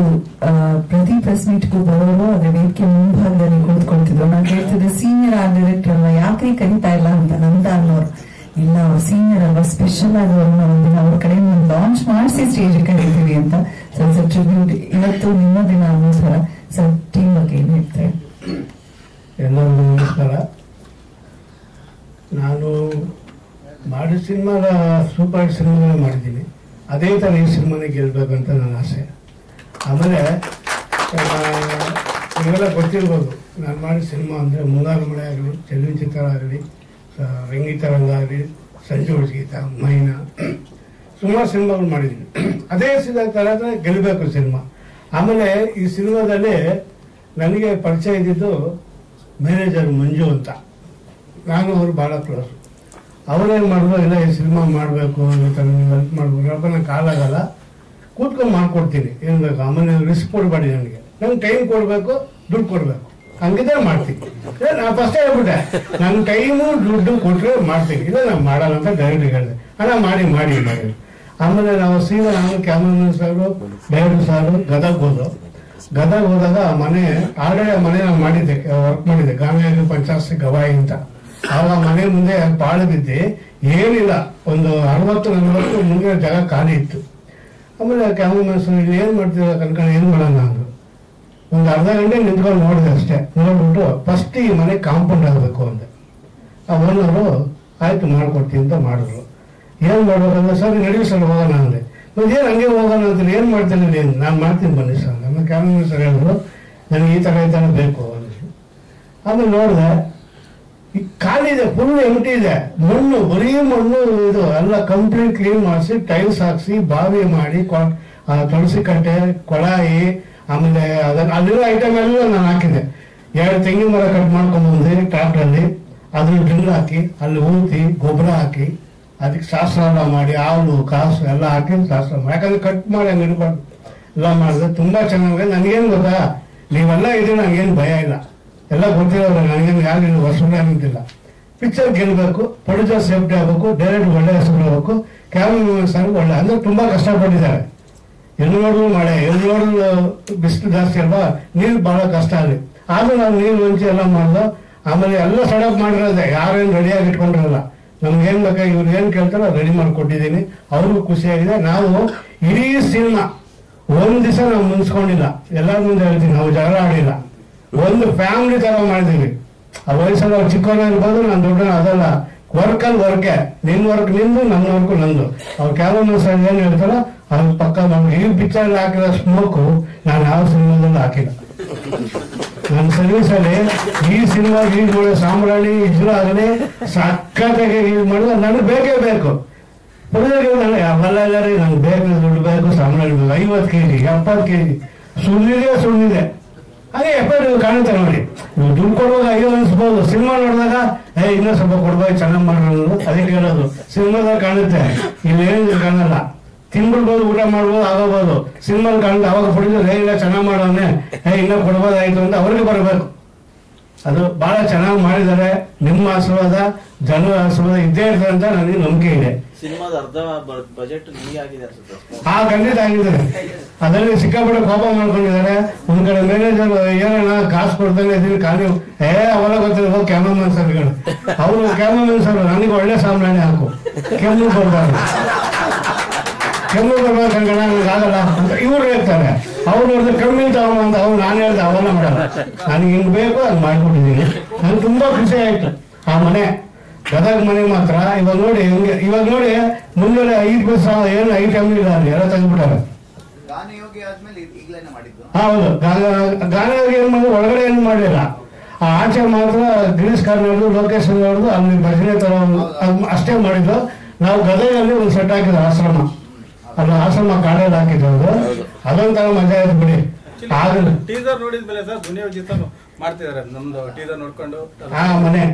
ಪ್ರತಿ ಪ್ರೆಸ್ ಮೀಟ್ಗೂ ಬರೋರು ಅದ್ರ ವೇದಿಕೆ ಮುಂಭಾಗದಲ್ಲಿ ಕೂತ್ಕೊಳ್ತಿದ್ರು. ನಾನು ಹೇಳ್ತಿದ್ದೆ, ಸೀನಿಯರ್ ಆರ್ಟ್ ಡೈರೆಕ್ಟರ್ ಅಲ್ವಾ, ಯಾಕೆ ಕರೀತಾ ಇಲ್ಲ ಅಂತ. ನಂದ ಅನ್ನೋರು, ಇಲ್ಲ ಅವ್ರು ಸೀನಿಯರ್ ಅಲ್ವಾ, ಸ್ಪೆಷಲ್ ಆಗಿ ಅವ್ರನ್ನ ಒಂದಿನ ಅವ್ರ ಕಡೆ ಲಾಂಚ್ ಮಾಡಿಸಿ ಸ್ಟೇಜ್ ಕರೀತೀವಿ ಅಂತ. ಸರ್ ಟ್ರಿಬ್ಯೂಟ್ ಇವತ್ತು ನಿಮ್ಮ ದಿನ ಅನ್ನೋ ಸರ ಸರ್ ಟೀಮ್ ಬಗ್ಗೆ ಏನ್ ಹೇಳ್ತಾರೆ? ಎಲ್ಲರಿಗೂ ನಮಸ್ಕಾರ. ನಾನು ಮಾಡಿದ ಸಿನಿಮಾದ ಸೂಪರ್ ಹಿಟ್ ಸಿನಿಮಾನ ಮಾಡಿದ್ದೀನಿ. ಅದೇ ಥರ ಈ ಸಿನಿಮಾನೇ ಗೆಲ್ಬೇಕಂತ ನನ್ನ ಆಸೆ. ಆಮೇಲೆ ನೀವೆಲ್ಲ ಗೊತ್ತಿರ್ಬೋದು, ನಾನು ಮಾಡಿದ ಸಿನಿಮಾ ಅಂದರೆ ಮುಂಗಾರು ಮಳೆ ಆಗಲಿ, ಚೆಲುವಿನ ಚಿತ್ರ ಆಗಲಿ, ರಂಗಿತರಂಗ ಆಗಲಿ, ಸಂಜು ಗೀತ, ಮೈನಾ, ಸುಮಾರು ಸಿನಿಮಾಗಳು ಮಾಡಿದ್ದೀನಿ. ಅದೇ ಥರ ಗೆಲ್ಲಬೇಕು ಸಿನಿಮಾ. ಆಮೇಲೆ ಈ ಸಿನಿಮಾದಲ್ಲಿ ನನಗೆ ಪರಿಚಯ ಇದ್ದಿದ್ದು ಮ್ಯಾನೇಜರ್ ಮಂಜು ಅಂತ. ನಾನು ಅವರು ಭಾಳ ಕ್ಲೋಸ್. ಅವ್ರೇನು ಮಾಡಿದ್ರು, ಇಲ್ಲ ಈ ಸಿನಿಮಾ ಮಾಡಬೇಕು, ಈ ಥರ ನೀವು ಹೆಲ್ಪ್ ಮಾಡ್ಬೇಕು, ನಂಗೆ ಕಾಲಾಗಲ್ಲ, ಕೂತ್ಕೊಂಡು ಮಾಡ್ಕೊಡ್ತೀನಿ, ಏನು ಬೇಕು. ಆಮೇಲೆ ರಿಸ್ಕ್ ಕೊಡಬೇಡಿ, ನಂಗೆ ಟೈಮ್ ಕೊಡಬೇಕು, ದುಡ್ಡು ಕೊಡಬೇಕು, ಹಂಗಿದ್ರೆ ಮಾಡ್ತೀನಿ. ನಾನು ಫಸ್ಟೇ ಹೇಳ್ಬಿಟ್ಟೆ, ನನ್ನ ಟೈಮು ದುಡ್ಡು ಕೊಟ್ಟರೆ ಮಾಡ್ತೀನಿ, ಇಲ್ಲ ನಾನು ಮಾಡಲ್ಲ ಅಂತ ಡೈರೆಕ್ಟ್ ಹೇಳಿದೆ. ಅಣ್ಣ ಮಾಡಿ ಮಾಡಿ ಮಾಡಿ. ಆಮೇಲೆ ನಾವು ಸೀದಾ ನಾನು ಕ್ಯಾಮರಾಮನ್ ಸಾರು, ಡೈರೆಕ್ಟರ್ ಸಾರು ಗದಗ ಹೋದಾಗ ಆಲ್ರೆಡಿ ಮನೆ ನಾವು ಮಾಡಿದ್ದೆ, ವರ್ಕ್ ಮಾಡಿದ್ದೆ, ಗಾಮಿಯಾಗಿ ಪಂಚಾಯತ್ ಗವಾಯಿ ಅಂತ. ಆವಾಗ ಮನೆ ಮುಂದೆ ಪಾಳು ಬಿದ್ದಿ ಏನಿಲ್ಲ, ಒಂದು 60-40 ಮುಂದೆ ಜಾಗ ಖಾಲಿ ಇತ್ತು. ಆಮೇಲೆ ಕ್ಯಾಮರಾಮನ್ ಇಲ್ಲಿ ಏನ್ ಮಾಡ್ತೀರ ಕನ್ಕೊಂಡು, ಏನ್ ಮಾಡೋಣ ಅಂದ್ರು. ಒಂದು ಅರ್ಧ ಗಂಟೆ ನಿಂತ್ಕೊಂಡು ನೋಡಿದೆ ಅಷ್ಟೇ. ನೋಡ್ಬಿಟ್ಟು ಫಸ್ಟ್ ಈ ಮನೆ ಕಾಂಪೌಂಡ್ ಆಗಬೇಕು ಅಂದೆ. ಆ ಓನರು ಆಯ್ತು ಮಾಡ್ಕೊಡ್ತೀನಿ ಅಂತ ಮಾಡಿದ್ರು. ಏನ್ ಮಾಡ್ಬೇಕಂದ್ರೆ, ಸರ್ ನಡೀವಿ ಸರ್ ಹೋಗೋಣ ಅಂದೆ. ಏನ್ ಹಂಗೆ ಹೋಗೋಣ ಅಂತ, ಏನ್ ಮಾಡ್ತೀನಿ ನೀನು, ನಾನು ಮಾಡ್ತೀನಿ ಬನ್ನಿ ಸರ್. ನಮ್ಮ ಕ್ಯಾಮರಾಮನ್ ಸರ್ ಹೇಳಿದ್ರು, ನನಗೆ ಈ ತರ ಬೇಕು ಅಂದ್ರು. ಆಮೇಲೆ ನೋಡಿದೆ, ಖಾಲಿ ಇದೆ, ಫುಲ್ ಎಂಟಿ ಇದೆ, ಮಣ್ಣು, ಬರೀ ಮಣ್ಣು. ಇದು ಎಲ್ಲ ಕಂಪ್ಲೀಟ್ ಕ್ಲೀನ್ ಮಾಡಿಸಿ ಟೈಲ್ಸ್ ಹಾಕ್ಸಿ ಬಾವಿ ಮಾಡಿ ತುಳಸಿ ಕಟ್ಟೆ, ಕೊಳಾಯಿ, ಆಮೇಲೆ ಅದನ್ನ ಅಲ್ಲಿರೋ ಐಟಮ್ ಎಲ್ಲ ನಾನು ಹಾಕಿದ್ದೆ. 2 ತೆಂಗಿನ ಮರ ಕಟ್ ಮಾಡ್ಕೊಂಡ್ಬಂದು ಟ್ರಾಕ್ಟ್ರಲ್ಲಿ ಅದ್ರ ಡ್ರಿಲ್ ಹಾಕಿ ಅಲ್ಲಿ ಊತಿ ಗೊಬ್ಬರ ಹಾಕಿ ಅದಕ್ಕೆ ಶಾಸ್ತ್ರ ಮಾಡಿ ಹಾಲು ಕಾಸು ಎಲ್ಲ ಹಾಕಿ ಶಾಸ್ತ್ರ ಮಾಡಿ, ಯಾಕಂದ್ರೆ ಕಟ್ ಮಾಡಿ ಹಂಗೆ ಇಡಬಾರ್ದು ಎಲ್ಲ ಮಾಡಿದ್ರೆ ತುಂಬಾ ಚೆನ್ನಾಗಿದೆ. ನನಗೇನು ಗೊತ್ತಾ, ನೀವೆಲ್ಲ ಇದ್ರೆ ನನಗೇನು ಭಯ ಇಲ್ಲ, ಎಲ್ಲ ಗೊತ್ತಿರೋದ್ರೆ ನನಗೇನು ಯಾರು ಹೊಸಬೇ ಅಂತಿಲ್ಲ. ಪಿಕ್ಚರ್ ಗೆಲ್ಬೇಕು, ಪ್ರೊಡ್ಯೂಸರ್ ಸೇಫ್ಟಿ ಆಗಬೇಕು, ಡೈರೆಕ್ಟ್ ಒಳ್ಳೆ ಹೆಸರು ಬರಬೇಕು, ಕ್ಯಾಮ್ರಾ ಒಳ್ಳೆ ಅಂದ್ರೆ ತುಂಬಾ ಕಷ್ಟಪಟ್ಟಿದ್ದಾರೆ. ಎಲ್ಲಿ ನೋಡಿದ್ರು ಮಳೆ, ಎಲ್ಲಿ ನೋಡಿದ್ರು ಬಿಸಿಲು ಜಾಸ್ತಿ ಅಲ್ವಾ, ನೀರು ಬಹಳ ಕಷ್ಟ ಅಲ್ಲಿ. ಆದ್ರೂ ನಾವು ನೀರು ಹೊಂಚಿ ಎಲ್ಲ ಮಾಡ್ದು. ಆಮೇಲೆ ಎಲ್ಲ ಸಡಪ್ ಮಾಡಿರೋದೆ, ಯಾರೇನು ರೆಡಿಯಾಗಿ ಇಟ್ಕೊಂಡಿರಲ್ಲ. ನಮ್ಗೆ ಏನ್ ಬೇಕಾ ಇವ್ರು ಏನ್ ಕೇಳ್ತಾರೋ ರೆಡಿ ಮಾಡ್ಕೊಟ್ಟಿದ್ದೀನಿ, ಅವ್ರಿಗೂ ಖುಷಿಯಾಗಿದೆ. ನಾವು ಇಡೀ ಸಿನಿಮಾ ಒಂದ್ ದಿವಸ ನಾವು ಮುನ್ಸ್ಕೊಂಡಿಲ್ಲ, ಎಲ್ಲರ ಮುಂದೆ ಹೇಳ್ತೀನಿ, ನಾವು ಜಗಳ ಆಡಿಲ್ಲ, ಒಂದು ಫ್ಯಾಮಿಲಿ ತರ ಮಾಡಿದೀವಿ. ಆ ವಯಸ್ಸಲ್ಲಿ ಅವ್ರು ಚಿಕ್ಕವನ ಇರ್ಬೋದು, ನಾನು ದೊಡ್ಡ ಅದಲ್ಲ, ವರ್ಕಲ್ಲಿ ವರ್ಕೆ, ನಿನ್ ವರ್ಕ್ ನಿಂದು, ನನ್ನ ವರ್ಕ್ ನಂದು. ಅವ್ರು ಕ್ಯಾಮರಾ ಸರ್ ಏನ್ ಹೇಳ್ತಾರೋ ಅವ್ರು ಪಕ್ಕ ನಮ್ಗೆ ಈ ಪಿಕ್ಚರ್ ಹಾಕಿರೋ ಸ್ಮೋಕು ನಾನು ಯಾವ ಸಿನಿಮಾದಲ್ಲೂ ಹಾಕಿಲ್ಲ. ನನ್ನ ಸರ್ವಿಸ್ ಅಲ್ಲಿ ಈ ಸಿನಿಮಾ ಯೂಸ್ ಮಾಡೋ ಸಾಂಬ್ರಾಣಿ ಇದ್ರು ಆಗಲಿ ಸಖತ್ತಾಗಿ ಯೂಸ್ ಮಾಡಿದ್ರೆ ನನಗೆ ಬೇಕೇ ಬೇಕು. ಅವೆಲ್ಲ ನಂಗೆ ಬೇಕು, ದುಡ್ಡು ಬೇಕು, ಸಾಂಬ್ರಾಣಿ ಬೇಕು. 50 kg 70 kg ಸುಳ್ಳಿದೆ. ಅದೇ ಎಫರ್ಟ್ ಕಾಣುತ್ತೆ ನೋಡಿ. ನೀವು ದುಡ್ಡು ಕೊಡುವಾಗ ಅಯ್ಯೋ ಅನ್ಸ್ಬೋದು, ಸಿನಿಮಾ ನೋಡಿದಾಗ ಇನ್ನೂ ಸ್ವಲ್ಪ ಕೊಡ್ಬೇಕು, ಚೆನ್ನಾಗಿ ಮಾಡೋದು, ಅದಕ್ಕೆ ಹೇಳೋದು. ಸಿನಿಮಾದಾಗ ಕಾಣುತ್ತೆ, ಇಲ್ಲಿ ಏನಿದ್ರು ಕಾಣಲ್ಲ. ತಿನ್ಬಿಡ್ಬೋದು, ಊಟ ಮಾಡ್ಬೋದು, ಆಗೋಬೋದು. ಸಿನಿಮಾಲ್ ಕಾಣುತ್ತೆ, ಅವಾಗ ಹೊಡಿದ್ರೆ ಇಲ್ಲ ಚೆನ್ನಾಗಿ ಮಾಡೋನೆ, ಇನ್ನೂ ಕೊಡ್ಬೋದಾಯ್ತು ಅಂತ ಅವ್ರಿಗೆ ಬರಬೇಕು. ಅದು ಬಹಳ ಚೆನ್ನಾಗಿ ಮಾಡಿದ್ದಾರೆ. ನಿಮ್ಮ ಆಶೀರ್ವಾದ, ಜನರ ಆಶೀರ್ವಾದ ಇದ್ದೇ ಇರ್ತದೆ ಅಂತ ನನಗೆ ನಂಬಿಕೆ ಇದೆ. ಸಿನಿಮಾದ ಅರ್ಧ ಬಜೆಟ್ ನಿಮಗೆ ಆಗಿದೆ ಅನ್ಸುತ್ತೆ. ಖಂಡಿತ ಆಗಿದ್ದಾರೆ. ಅದರಲ್ಲಿ ಸಿಕ್ಕಾಪಟ್ಟೆ ಕೋಪ ಮಾಡ್ಕೊಂಡಿದ್ದಾರೆ. ಒಂದ್ ಕಡೆ ಮ್ಯಾನೇಜರ್ ಏನಣ್ಣ ಕಾಸು ಕೊಡ್ತಾನೆ ಇದೀನಿ ಖಾಲಿ, ಅವೆಲ್ಲ ಗೊತ್ತಿರೋ ಕ್ಯಾಮರಾಮನ್ ಸರ್ಗಳು, ಅವರು ಕ್ಯಾಮರಾಮನ್ ಸರ್ ನನಗೆ ಒಳ್ಳೆ ಸಾಂಬ್ರಾಣಿ ಹಾಕು, ಕೆಮ್ಮು ಬರ್ಬಾರ್ದು, ಕೆಮ್ಮು ಬರ್ಬೇಕಂಗಣ ನನಗೆ ಆಗಲ್ಲ ಅಂತ ಇವ್ರು ಹೇಳ್ತಾರೆ. ಅವ್ರು ನೋಡಿದ್ರೆ ಕಮ್ಮಿ ತಗೊಂಡು ಅಂತ ಅವ್ರು ನಾನು ಹೇಳ್ದೆ ಅವೆಲ್ಲ ಮಾಡಲ್ಲ, ನನಗೆ ಹಿಂಗ್ ಬೇಕು ಅದು ಮಾಡ್ಕೊಂಡಿದ್ದೀನಿ. ನನ್ಗೆ ತುಂಬಾ ಖುಷಿ ಆಯ್ತು. ಆ ಮನೆ ಗದಗ ಮನೆ ಮಾತ್ರ ಇವಾಗ ನೋಡಿ ಮುಂದೆ 5 ಬಸ್ ಏನು ಐಟಮ್ ಇಲ್ಲ ಅಲ್ಲಿ, ಎಲ್ಲ ತೆಗೆದ್ಬಿಟ್ಟಾರೆ. ಹೌದು, ಗಾನಯೋಗಿ ಏನ್ ಮಾಡಿ ಒಳಗಡೆ ಏನು ಮಾಡಲಿಲ್ಲ. ಆ ಆಚೆ ಮಾತ್ರ ಗಿರೀಶ್ ಕಾರ್ನಾಡ್ದು, ಲೋಕೇಶ್ ಅವ್ರದ್ದು ಅಲ್ಲಿ ಭಜನೆ ತರ ಅಷ್ಟೇ ಮಾಡಿದ್ದು. ನಾವು ಗದಗಲ್ಲಿ ಒಂದು ಸೆಟ್ ಹಾಕಿದ್ರು ಆಶ್ರಮ, ಅದು ಆಶ್ರಮ ಕಾಡಲ್ಲಿ ಹಾಕಿದ್ರು. ಅದೊಂಥರ ಮಜಾ ಆಯ್ತು ಬಿಡಿ. ಟೀಸರ್ ನೋಡಿದ್ಮೇಲೆ ಸರ್ ದುನಿಯಾ ಮಾಡ್ತಿದ್ದಾರೆ ನಮ್ದು ಟೀಸರ್ ನೋಡ್ಕೊಂಡು.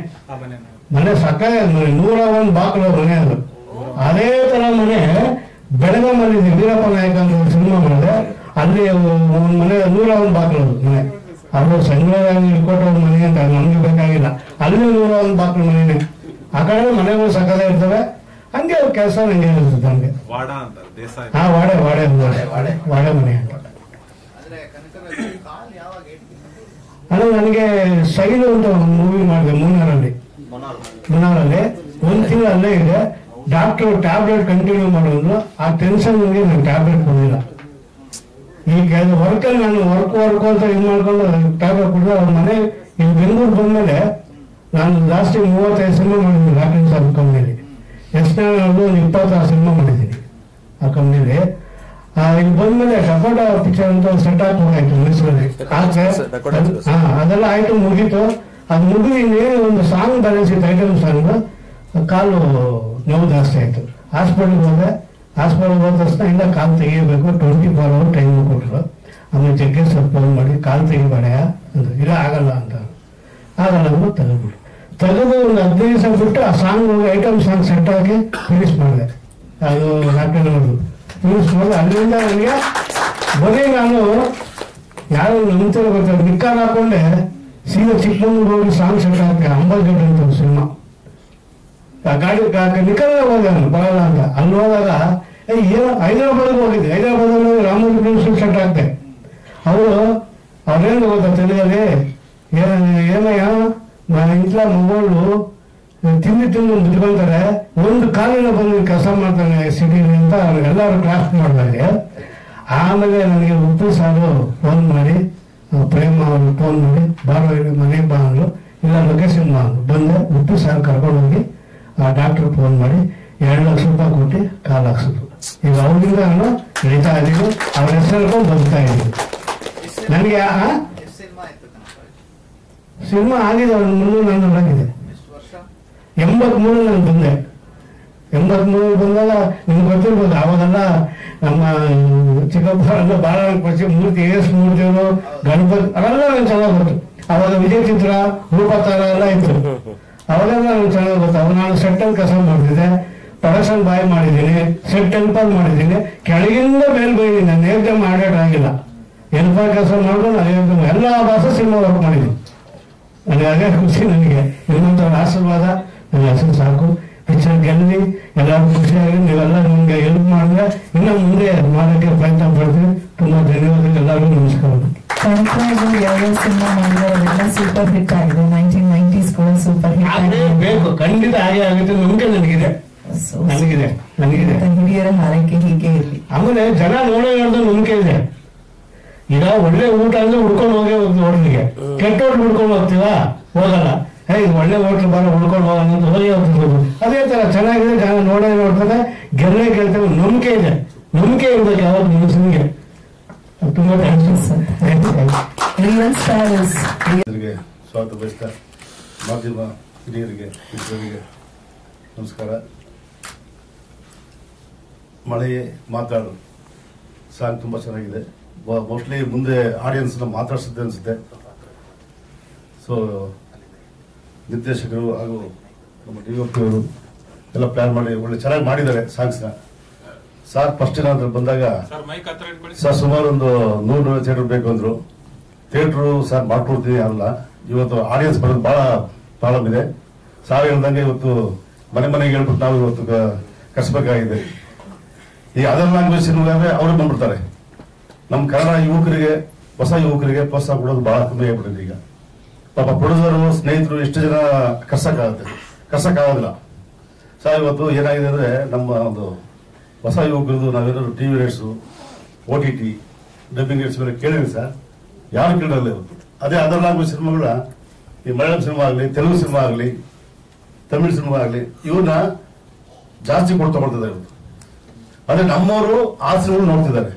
ಮನೆ ಸಕ್ಕ 101 ಬಾಕ್ಲು ಮನೆ ಅದು. ಅದೇ ತರ ಮನೆ ಬೆಳಗಾಮಲ್ಲಿ ವೀರಪ್ಪ ನಾಯಕ ಅಂತ ಸಿನಿಮಾ ಮಾಡಿದೆ, ಅಲ್ಲಿ ಒಂದ್ ಮನೆ 101 ಬಾಕ್ಲು ಮನೆ. ಅದು ಸಂಗ್ರಹ ಇಟ್ಕೊಟ್ಟ ಒಂದು ಮನೆ ಅಂತ ನಮ್ಗೆ ಬೇಕಾಗಿಲ್ಲ, ಅಲ್ಲಿ 101 ಬಾಕ್ಲು ಮನೆನೇ. ಆ ಕಡೆ ಮನೆಗಳು ಸಕ್ಕದ ಇರ್ತವೆ. ಹಂಗೆ ಅವ್ರ ಕೆಲಸ ನಂಗೆ ಇರ್ತದೆ ನಮ್ಗೆ. ವಾಡೆ ಮನೆ ಅಂತ. ಅದು ನನಗೆ ಶೈಲು ಅಂತ ಒಂದು ಮೂವಿ ಮಾಡಿದೆ ಮುನ್ನಾರಲ್ಲಿ. 1 ತಿಂಗಳು ಅಲ್ಲೇ ಇದೆ. ಡಾಕ್ಟರ್ ಟ್ಯಾಬ್ಲೆಟ್ ಕಂಟಿನ್ಯೂ ಮಾಡೋದು, ಆ ಟೆನ್ಷನ್ ನನಗೆ ನಾನು ಟ್ಯಾಬ್ಲೆಟ್ ಕೊಡಲಿಲ್ಲ. ಈಗ ವರ್ಕಲ್ಲಿ ನಾನು ವರ್ಕ್ ಅಂತ ಇದು ಮಾಡ್ಕೊಂಡು ಟ್ಯಾಬ್ಲೆಟ್ ಕೊಡಿದ್ರೆ ಅವ್ರ ಮನೆ ಇಲ್ಲಿ ಬೆಂಗಳೂರು ಬಂದ್ಮೇಲೆ ನಾನು ಜಾಸ್ತಿ 35 ಸಿನಿಮಾ ಮಾಡಿದ್ದೀನಿ ರಾಕಿಂಗ್ ಸಾಬ್ ಕಂಪ್ನಿಯಲ್ಲಿ. ಒಂದು 26 ಸಿನಿಮಾ ಮಾಡಿದ್ದೀನಿ ಆ ಕಂಪ್ನಿಲಿ. ಇಲ್ಲಿ ಬಂದ್ಮೇಲೆ ಡಕೋಟಾ ಪಿಕ್ಚರ್ ಅಂತ ಸೆಟ್ ಹಾಕೋದಾಯ್ತು ಮೈಸೂರಲ್ಲಿ. ಅದೆಲ್ಲ ಆಯ್ತು, ಮುಗೀತು. ಅದು ಮುಗಿದು ಇನ್ನೇನು ಒಂದು ಸಾಂಗ್ ಬ್ಯಾಲೆನ್ಸ್ ಇತ್ತು, ಐಟಮ್ ಸಾಂಗ್. ಕಾಲು ನೋವು ಜಾಸ್ತಿ ಆಯ್ತು, ಹಾಸ್ಪಿಟಲ್ಗೆ ಹೋದೆ. ಹಾಸ್ಪಿಟಲ್ಗೆ ಹೋದ ತಕ್ಷಣ ಇಲ್ಲ ಕಾಲು ತೆಗಿಬೇಕು, 24 hour ಟೈಮ್ ಕೊಟ್ಟರು. ಆಮೇಲೆ ಜಗ್ಗೇಶ್ ಫೋನ್ ಮಾಡಿ ಕಾಲು ತೆಗಿಬೇಡ ಅಂತ, ಇಲ್ಲ ಆಗಲ್ಲ ಅಂತ. ಆಗಲ್ಲ ಅಂದ್ಬಿಟ್ಟು ತೆಗೆದು ಒಂದು 15 ದಿವಸ ಬಿಟ್ಟು ಆ ಸಾಂಗ್ ಐಟಮ್ ಸಾಂಗ್ ಸೆಟ್ ಆಗಿ ಫಿನಿಶ್ ಮಾಡಿದೆ. ಅದು ನಾಟಕಗಳು ಫಿನಿಶ್ ಮಾಡಿದೆ. ಅಲ್ಲಿಂದ ನನಗೆ ಬರೀ ನಾನು ಯಾರು ನಂತರ ಬರ್ತಾರೆ ನಿಕ್ಕಾರ ಹಾಕೊಂಡೆ ಸೀದಾ ಚಿಕ್ಕಮಂಗ್ಳೂರು ಹೋಗಿ ಸಾಂಗ್ ಸೆಟ್ ಹಾಕಿ ಅಂಬಲ್ಗಡ್ಡೆ ಅಂತ ಸಿನಿಮಾ ಗಾಡಿ ನಿಕ್ಕಾರ ಹೋದೆ ನಾನು ಬರಲ್ಲ ಅಂತ. ಅಲ್ಲಿ ಹೋದಾಗ ಏನೋ ಹೈದರಾಬಾದ್ಗೆ ಹೋಗಿದ್ದೆ. ಹೈದರಾಬಾದಲ್ಲಿ ರಾಮೋಜಿ ಫಿಲ್ಮ್ ಸೆಟ್ ಹಾಕ್ತೆ. ಅವ್ರೇನು ಗೊತ್ತಾ ತಿಳಿಯಲ್ಲಿ ಏನಯ್ಯ ಇಂಟ್ಲ ಮೊಬೈಲು ತಿಂದು ದುಡ್ಕೊಂತಾರೆ, ಒಂದು ಕಾಲಿನ ಬಂದು ಕೆಲಸ ಮಾಡ್ತಾನೆ ಸಿಟಿಲಿ ಅಂತ ಎಲ್ಲರೂ ಕ್ಲಾಸ್ ಮಾಡಿದಾಗ. ಆಮೇಲೆ ನನಗೆ ಉಪ್ಪು ಸಾರು ಫೋನ್ ಮಾಡಿ, ಪ್ರೇಮ ಅವರು ಫೋನ್ ಮಾಡಿ ಬಾರೋ ಮನೆಗೆ ಬಾ ಅಂದ್ರು, ಇಲ್ಲ ಲೊಕೇಶನ್ ಬಾ ಅಂದ್ರು. ಬಂದೆ, ಉಪ್ಪು ಸಾರು ಕರ್ಕೊಂಡು ಹೋಗಿ ಆ ಡಾಕ್ಟರ್ ಫೋನ್ ಮಾಡಿ 2 ಲಕ್ಷ ರೂಪಾಯಿ ಕೊಟ್ಟು ಕಾಲು ಹಾಕ್ಸಿದ್ರು. ಈಗ ಅವ್ರಿಂದ ನಾನು ನಡೀತಾ ಇದ್ದೀವಿ, ಅವ್ರ ಹೆಸರು ಬದುಕ್ತಾ ಇದ್ದೀವಿ. ನನಗೆ ಸಿನಿಮಾ ಆಗಿದೆ, ಒಂದು 300-400 ಆಗಿದೆ. 83 ನಾನು ಬಂದೆ. 83 ಬಂದಾಗ ನಿಮ್ಗೆ ಗೊತ್ತಿರ್ಬೋದು, ಅವಾಗೆಲ್ಲ ನಮ್ಮ ಚಿಕ್ಕಪ್ಪ ಎಲ್ಲ ಬಾಲಕೃಷ್ಣ ಮೂರ್ತಿ ಮೂರ್ತಿಯವರು ಗಣಪತಿ ಅವೆಲ್ಲ ನಂಗೆ ಚೆನ್ನಾಗಿ ಗೊತ್ತು. ಅವಾಗ ವಿಜಯ ಚಿತ್ರ ರೂಪತಾರ ಎಲ್ಲ ಇತ್ತು, ಅವಾಗೆಲ್ಲ ನಂಗೆ ಚೆನ್ನಾಗಿ ಗೊತ್ತು. ಅವಾಗ ನಾನು ಸೆಟ್ಟಲ್ಲಿ ಕೆಲಸ ಮಾಡ್ತಿದ್ದೆ, ಪ್ರೊಡಕ್ಷನ್ ಬಾಯ್ ಮಾಡಿದ್ದೀನಿ, ಸೆಟ್ ಹೆಲ್ಪರ್ ಮಾಡಿದ್ದೀನಿ, ಕೆಳಗಿಂದ ಮೇಲ್ ಬೈದ್ದೀನಿ. ನಾನು ನೇರಕ್ಕೆ ಮಾಡೋಕ್ಕಾಗಿಲ್ಲ, ಹೆಲ್ಪರ್ ಕೆಲಸ ಮಾಡಿಕೊಂಡು ಎಲ್ಲ ಭಾಷೆ ಸಿನಿಮಾ ವರ್ಕ್ ಮಾಡಿದ್ದೀನಿ. ನನಗೆ ಅದೇ ಖುಷಿ, ನನಗೆ ನಿಮ್ಮಂಥವ್ರ ಆಶೀರ್ವಾದ ನನ್ನ ಹೆಸರು ಸಾಕು. ಪಿಕ್ಚರ್ ಗೆಲ್ಲಿ ಎಲ್ಲರೂ ಖುಷಿಯಾಗಿ ನೀವೆಲ್ಲ ನಿಮ್ಗೆ ಹೆಲ್ಪ್ ಮಾಡಿದ್ರೆ ಇನ್ನು ಮುಂದೆ ಮಾಡೋಕ್ಕೆ ಪ್ರಯತ್ನ ಪಡ್ತೀವಿ. ತುಂಬಾ ಧನ್ಯವಾದಗಳು, ಎಲ್ಲರಿಗೂ ನಮಸ್ಕಾರ. ಯಾವ ಸಿನಿಮಾ ಮಾಡಿದ್ರೆ ಸೂಪರ್ ಹಿಟ್ ಆಗಿದೆ. 1990s ಕೂಡ ಸೂಪರ್ ಹಿಟ್ ಆಗಿದೆ. ಬೇಕು, ಖಂಡಿತ ಹಾಗೆ ಆಗುತ್ತೆ. ನಂಬಿಕೆ ನನಗಿದೆ. ಹಿರಿಯರ ಹಾರೈಕೆ ಹೀಗೆ ಇರಲಿ. ಆಮೇಲೆ ಜನ ನೋಡೋದು ನಂಬಿಕೆ ಇದೆ. ಈಗ ಒಳ್ಳೆ ಊಟ ಅಂದ್ರೆ ಹುಡ್ಕೊಂಡು ಹೋಗೇ ಹೋಗ್ತೀವಿ ಹೋಟ್ಲಿಗೆ, ಕೆಟ್ಟ ಹೋಟ್ಲು ಹುಡ್ಕೊಂಡು ಹೋಗ್ತೀವಾ? ಹೋಗಲ್ಲ. ಒಳ್ಳೆ ಹೋಟ್ಲು ಬರೋ ಹುಡ್ಕೊಂಡು ಹೋಗೋಣ ಅಂತ ಹೋಗಿ ಹೋಗ್ತಿರ್ಬೋದು. ಅದೇ ತರ ಚೆನ್ನಾಗಿದೆ, ಜನ ನೋಡ್ತದೆ, ಗೆಲ್ಲೇ ಗೆಲ್ತೇವೆ. ನಂಬಿಕೆ ಇದೆ, ನಂಬಿಕೆ ಇರ್ಬೇಕು ಯಾವಾಗ ಮನುಷ್ಯನಿಗೆ. ತುಂಬಾ ಸ್ವಾಗತ ಬಯಸ್ತಾ ಮಾಧ್ಯಮ ಹಿರಿಯರಿಗೆ ಮಿತ್ರರಿಗೆ ನಮಸ್ಕಾರ. ಮಳೆ ಮಾತಾಡು ಸಾಂಗ್ ತುಂಬಾ ಚೆನ್ನಾಗಿದೆ. ಮೋಸ್ಟ್ಲಿ ಮುಂದೆ ಆಡಿಯನ್ಸ್ ಮಾತಾಡ್ಸುತ್ತೆ ಅನ್ಸುತ್ತೆ. ಸೊ ನಿರ್ದೇಶಕರು ಹಾಗೂ ನಮ್ಮ DOP ಅವರು ಎಲ್ಲ ಪ್ಲಾನ್ ಮಾಡಿ ಒಳ್ಳೆ ಚೆನ್ನಾಗಿ ಮಾಡಿದ್ದಾರೆ ಸಾಂಗ್ಸ್ನ. ಸಾರ್ ಫಸ್ಟ್ ಏನಾದ್ರು ಬಂದಾಗ ಸರ್ ಸುಮಾರು ಒಂದು 100 ಥಿಯೇಟರ್ ಬೇಕು ಅಂದ್ರು. ಥಿಯೇಟ್ರು ಸರ್ ಮಾಡ್ಕೊಡ್ತೀನಿ ಅಲ್ಲ, ಇವತ್ತು ಆಡಿಯನ್ಸ್ ಬರೋದು ಬಹಳ ಪ್ರಾಬ್ಲಮ್ ಇದೆ. ಸಾರ್ ಹೇಳ್ದಂಗೆ ಇವತ್ತು ಮನೆಗೆ ಹೇಳ್ಬಿಟ್ಟು ನಾವು ಇವತ್ತು ಕಟ್ಸ್ಬೇಕಾಗಿದೆ. ಈ ಅದರ್ ಲ್ಯಾಂಗ್ವೇಜ್ ಸಿನಿಮಾಗೆ ಅವರು ಬಂದ್ಬಿಡ್ತಾರೆ. ನಮ್ಮ ಕನ್ನಡ ಯುವಕರಿಗೆ, ಹೊಸ ಯುವಕರಿಗೆ ಪ್ರೋತ್ಸಾಹ ಕೊಡೋದು ಬಹಳ ಕಮ್ಮಿ ಆಗ್ಬಿಟ್ಟಿದೆ. ಈಗ ಪಾಪ ಪ್ರೊಡ್ಯೂಸರು, ಸ್ನೇಹಿತರು ಎಷ್ಟು ಜನ ಕರ್ಸಕ್ಕಾಗೋದಿಲ್ಲ. ಸರ್ ಇವತ್ತು ಏನಾಗಿದೆ ಅಂದ್ರೆ ನಮ್ಮ ಒಂದು ಹೊಸ ಯುವಕರದು ನಾವೇನಾದ್ರು TV rates, OTT dubbing rates ಮೇಲೆ ಕೇಳಿದ್ವಿ ಸರ್, ಯಾರು ಕೇಳಲ್ಲ ಇವತ್ತು. ಅದೇ ಅದರ್ ಲ್ಯಾಂಗ್ವೇಜ್ ಸಿನಿಮಾಗಳ, ಈ ಮಲಯಾಳಂ ಸಿನಿಮಾ ಆಗಲಿ, ತೆಲುಗು ಸಿನಿಮಾ ಆಗಲಿ, ತಮಿಳ್ ಸಿನಿಮಾ ಆಗಲಿ, ಇವನ್ನ ಜಾಸ್ತಿ ತಗೊಳ್ತಿದ್ದಾರೆ ಇವತ್ತು. ಅದೇ ನಮ್ಮವರು ಆ ಸಿನಿಮಾಗಳು ನೋಡ್ತಿದ್ದಾರೆ,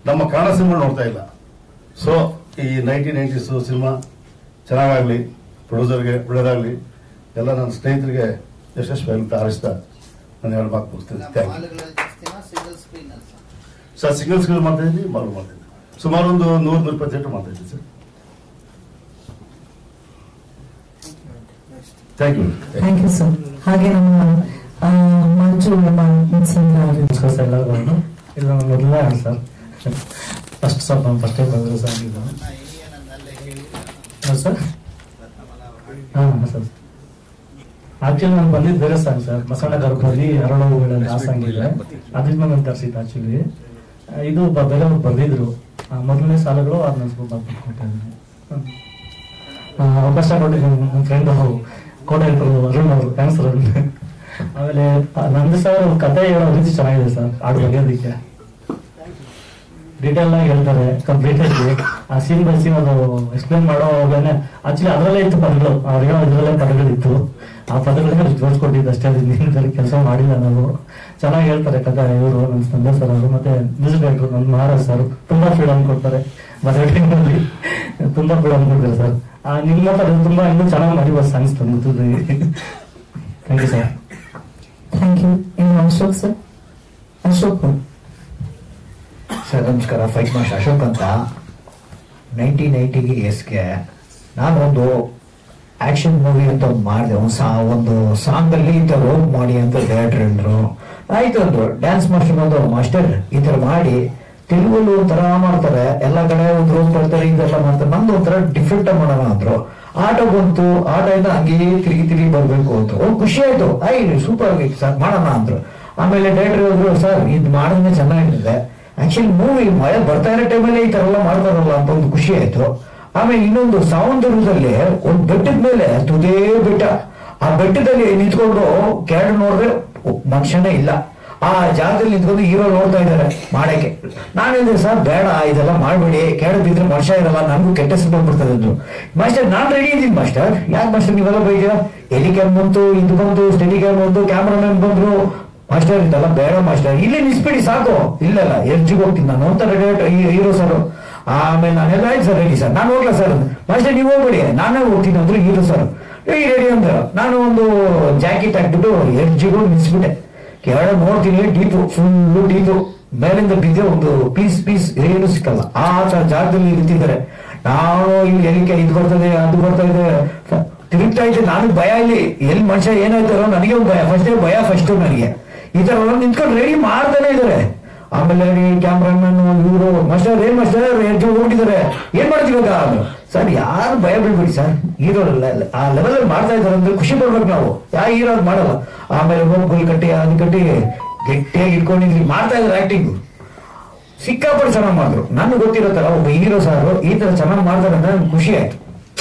ನಮ್ಮ ಕನ್ನಡ ಸಿನಿಮಾಗಳು ನೋಡ್ತಾ ಇಲ್ಲ. ಸೊ ಈ 1990s ಸಿನಿಮಾ ಚೆನ್ನಾಗಾಗ್ಲಿ, ಪ್ರೊಡ್ಯೂಸರ್ಗೆ ಒಳ್ಳೇದಾಗ್ಲಿ, ಎಲ್ಲ ನನ್ನ ಸ್ನೇಹಿತರಿಗೆ ಯಶಸ್ವಿಯಾಗಿ ಅಂತ ಹಾರೈಸ್ತಾ ನಾನು 2 ಮಾತು ಮುಗಿಸ್ತೀನಿ. ಸರ್ ಸಿಂಗಲ್ ಸ್ಕ್ರೀನ್ ಮಾಡ್ತಾ ಇದ್ದೀನಿ, ಮಾಲು ಮಾಡ್ತಾ ಇದ್ದೀನಿ. ಸುಮಾರು ಒಂದು 100-120 ಥಿಯೇಟರ್ ಮಾಡ್ತಾ ಇದ್ದೀನಿ ಸರ್. Thank you sir. ಹಾಗೆ ನಮ್ಮ ಮಂಜು ನಮಸ್ಕಾರ ಎಲ್ಲರಿಗೂ. ಇದು ನಮ್ಮ ಮೊದಲನೇ ಸರ್, ಫಸ್ಟ್ ಸರ್ ನಮ್ಮ ಫಸ್ಟೇ ಬಂದರು ಸರ್. ಇದು ಸರ್ ಸರ್ ಆಕ್ಚುಲಿ ನಾನು ಬಂದಿದ್ದು ಬೇರೆ ಸಾಂಗ್ ಸರ್, ಮಸಾಲ ಗರ್ಭದಲ್ಲಿ ಹರಳುಗಳಲ್ಲಿ ಆ ಸಾಂಗ್ ಇದೆ, ಅದನ್ನ ನಾನು ತರಿಸಿದ್ದು ಆಕ್ಚುಲಿ. ಇದು ಬೇರೆಯವ್ರು ಬರ್ದಿದ್ರು ಮೊದಲನೇ ಸಾಲುಗಳು, ಅದನ್ನ ಸ್ವಲ್ಪ ಬರ್ಕೊಟ್ಟಿದ್ದೀನಿ. ಅವಕಾಶ ಕೊಟ್ಟಿದ್ದೀನಿ ನಮ್ಮ ಫ್ರೆಂಡ್ ಕೋಟೆಯವರು ಅರುಣ್ ಅವರು, ಥ್ಯಾಂಕ್ಸ್ ಅರುಣ್. ಆಮೇಲೆ ನಂದು ಸರ್ ಕತೆ ಹೇಳೋ ರೀತಿ ಚೆನ್ನಾಗಿದೆ ಸರ್, ಹಾಡು ಬರೆಯೋದಕ್ಕೆ ಡೀಟೇಲ್ ಆಗಿ ಹೇಳ್ತಾರೆ ಕಂಪ್ಲೀಟ್ ಆಗಿ. ಆ ಸೀನ್ ಬೈ ಸೀನ್ ಅದು ಎಕ್ಸ್ಪ್ಲೇನ್ ಮಾಡೋವಾಗನೇ ಆಕ್ಚುಲಿ ಅದರಲ್ಲೇ ಇತ್ತು ಪದಗಳು, ಅವ್ರಿಗೆ ಅದರಲ್ಲೇ ಪದಗಳಿತ್ತು. ಆ ಪದಗಳನ್ನ ಜೋಡಿಸ್ಕೊಟ್ಟಿದ್ದು ಅಷ್ಟೇ, ದಿನದಲ್ಲಿ ಕೆಲಸ ಮಾಡಿಲ್ಲ ನಾವು. ಚೆನ್ನಾಗಿ ಹೇಳ್ತಾರೆ ಕಥೆ ಇವರು, ನನ್ನ ತಂದೆ ಸರ್ ಅವರು, ಮತ್ತೆ ಮ್ಯೂಸಿಕ್ ಡೈರೆಕ್ಟರ್ ನನ್ನ ಮಹಾರಾಜ್ ಸರ್ ತುಂಬಾ ಫ್ರೀಡಮ್ ಕೊಡ್ತಾರೆ. ಮದುವೆ ಟೈಮಲ್ಲಿ ತುಂಬಾ ಫ್ರೀಡಮ್ ಕೊಡ್ತಾರೆ ಸರ್. ನಿಮ್ಮ ಮಾತಾಡೋದು ತುಂಬಾ ಇನ್ನೂ ಚೆನ್ನಾಗಿ ಮಾಡಿ ಸಾಂಗ್ಸ್ ತಂದು. Thank you sir. Thank you. Ashok sir. Ashok sir ನಮಸ್ಕಾರ. ಫೈಟ್ ಮಾಸ್ಟರ್ ಅಶೋಕ್ ಅಂತ. 1990ಗೆ ನಾನು ಒಂದು ಆಕ್ಷನ್ ಮೂವಿ ಅಂತ ಒಂದು ಮಾಡಿದೆ. ಒಂದು ಸಾಂಗ್ ಅಲ್ಲಿ ಈ ತರ ರೋಪ್ ಮಾಡಿ ಅಂತ ಡೈರೆಕ್ಟರ್ ಅಂದ್ರು. ಆಯ್ತು ಅಂದ್ರು. ಡ್ಯಾನ್ಸ್ ಮಾಸ್ಟರ್ ಒಂದು ಮಾಸ್ಟರ್ ಈ ತರ ಮಾಡಿ ತೆಲುಗಲ್ಲಿ ಒಂಥರ ಮಾಡ್ತಾರೆ, ಎಲ್ಲಾ ಕಡೆ ಒಂದು ರೋಪ್ ಬರ್ತಾರೆ, ಇದೆಲ್ಲ ಮಾಡ್ತಾರೆ. ನಮ್ದು ಒಂಥರ ಡಿಫ್ರೆಂಟ್ ಮಾಡೋಣ ಅಂದ್ರು. ಆಟ ಬಂತು, ಆಟ ಇಂದ ಹಂಗೆ ತಿರುಗಿ ಬರ್ಬೇಕು ಅಂತ ಖುಷಿ ಆಯ್ತು. ಸೂಪರ್ ಆಗಿತ್ತು ಸರ್, ಮಾಡೋಣ ಅಂದ್ರು. ಆಮೇಲೆ ಡೈರೆಕ್ಟರ್ ಹೋದ್ರು, ಸರ್ ಇದು ಮಾಡಿದ್ರೆ ಚೆನ್ನಾಗಿರ್ತದೆ, ಆಕ್ಚುಲಿ ಮೂವಿ ಮಳೆ ಬರ್ತಾ ಇರೋ ಟೈಮಲ್ಲಿ ಈ ತರ ಎಲ್ಲ ಮಾಡ್ತಾರಲ್ಲ ಅಂತ ಒಂದು ಖುಷಿ ಆಯ್ತು. ಆಮೇಲೆ ಇನ್ನೊಂದು ಸಾವಂತೂರದಲ್ಲಿ ಒಂದು ಬೆಟ್ಟದ ಮೇಲೆ ತುದೇ ಬೆಟ್ಟ, ಆ ಬೆಟ್ಟದಲ್ಲಿ ನಿಂತ್ಕೊಂಡು ಕೆರಡು ನೋಡಿದ್ರೆ ಮನುಷ್ಯನೇ ಇಲ್ಲ. ಆ ಜಾಗದಲ್ಲಿ ನಿಂತ್ಕೊಂಡು ಹೀರೋ ನೋಡ್ತಾ ಇದ್ದಾರೆ ಮಾಡಕ್ಕೆ. ನಾನು ಹೇಳಿದೆ, ಸರ್ ಬೇಡ ಇದೆಲ್ಲ ಮಾಡ್ಬೇಡಿ, ಕೆರಡು ಬಿದ್ರೆ ಮನುಷ್ಯ ಇರಲ್ಲ, ನನ್ಗೂ ಕೆಟ್ಟ ಹೆಸರು ಬಂದ್ಬಿಡ್ತದೆ ಅಂದ್ರು. ಮಾಸ್ಟರ್ ನಾನ್ ರೆಡಿ ಇದ್ದೀನಿ ಮಾಸ್ಟರ್, ಯಾಕೆ ಮಾಸ್ಟರ್ ನೀವೆಲ್ಲ ಬೈತೀರಾ? ಹೆಲಿಕ್ಯಾಮ್ ಬಂತು, ಇದು ಬಂತು, ಸ್ಟೆಡಿ ಕ್ಯಾಮ್ ಬಂತು, ಕ್ಯಾಮ್ರಾಮನ್ ಬಂದ್ರು. ಮಾಸ್ಟರ್ ಇದೆಲ್ಲ ಬೇಡ ಮಾಸ್ಟರ್, ಇಲ್ಲಿ ನಿಲ್ಸ್ಬಿಡಿ ಸಾಕು. ಇಲ್ಲಲ್ಲ ಎರ್ಜಿಗೆ ಹೋಗ್ತೀನಿ ನಾನು ಅಂತ ಹೀರೋ ಸರ್. ಆಮೇಲೆ ನಾನೆಲ್ಲ ಆಯ್ತು ಸರ್ ರೆಡಿ ಸರ್, ನಾನು ಹೋಗ್ಲಾ ಸರ್. ಮಾಸ್ಟರ್ ನೀವು ಹೋಗ್ಬೇಡಿ, ನಾನೇ ಹೋಗ್ತೀನಿ ಅಂದ್ರು ಹೀರೋ ಸರ್. ರೆಡಿ ಅಂದ. ನಾನು ಒಂದು ಜಾಕೆಟ್ ಹಾಕ್ಬಿಟ್ಟು ಎಡ್ಜಿಗೂ ನಿಲ್ಸ್ಬಿಟ್ಟೆ. ಕೆಳಗಡೆ ನೋಡ್ತೀನಿ, ಡೀಪು, ಫುಲ್ಲು ಡೀಪು, ಮೇಲಿಂದ ಬಿದ್ದೆ ಒಂದು ಪೀಸ್ ಏನು ಸಿಕ್ಕಲ್ಲ. ಆ ಜಾಗದಲ್ಲಿ ನಿಂತಿದ್ದಾರೆ. ನಾನು ಇಲ್ಲಿ ಎಲ್ಲಿಕೆ ಇದು ಬರ್ತದೆ ಅದು ಬರ್ತಾ ಇದೆ ತಿರುಗ್ತಾ ಇದ್ದೆ. ನನಗೆ ಭಯ, ಇಲ್ಲಿ ಎಲ್ಲಿ ಮನುಷ್ಯ ಏನಾಯ್ತಾರೋ ನನಗೆ ಒಂದು ಭಯ ಫಸ್ಟ್ ನನಗೆ. ಈ ತರ ನಿಂತ್ಕೊಂಡು ರೆಡಿ ಮಾಡ್ತಾನೆ ಇದಾರೆ. ಆಮೇಲೆ ಕ್ಯಾಮ್ರಾಮನ್ ಇವರು ಮಾಸ್ಟರ್ ಹೋಗ್ಬಿಟ್ಟಿದ್ದಾರೆ. ಏನ್ ಮಾಡ್ತೀವಾಗ ಸರ್? ಯಾರು ಭಯ ಬೀಳ್ಬಿಡಿ ಸರ್, ಹೀರೋ ಆ ಲೆವೆಲ್ ಅಲ್ಲಿ ಮಾಡ್ತಾ ಇದಾರೆ ಅಂದ್ರೆ ಖುಷಿ ಪಡ್ಬೇಕು ನಾವು. ಯಾವ ಹೀರೋ ಅದು ಮಾಡಲ್ಲ. ಆಮೇಲೆ ಹೋಗಿ ಕಟ್ಟಿ ಅದು ಕಟ್ಟಿ ಗಟ್ಟಿಯಾಗಿ ಇಟ್ಕೊಂಡಿದ್ರಿ ಮಾಡ್ತಾ ಇದ್ರು. ಆಕ್ಟಿಂಗ್ ಸಿಕ್ಕಾಪಟ್ಟು ಚೆನ್ನಾಗಿ ಮಾಡಿದ್ರು. ನನಗೆ ಗೊತ್ತಿರೋ ತರ ಒಬ್ಬ ಹೀರೋ ಸಾರ್ ಈ ತರ ಚೆನ್ನಾಗಿ ಮಾಡ್ತಾರೆ ಅಂತ ನನ್ಗೆ ಖುಷಿ ಆಯ್ತು.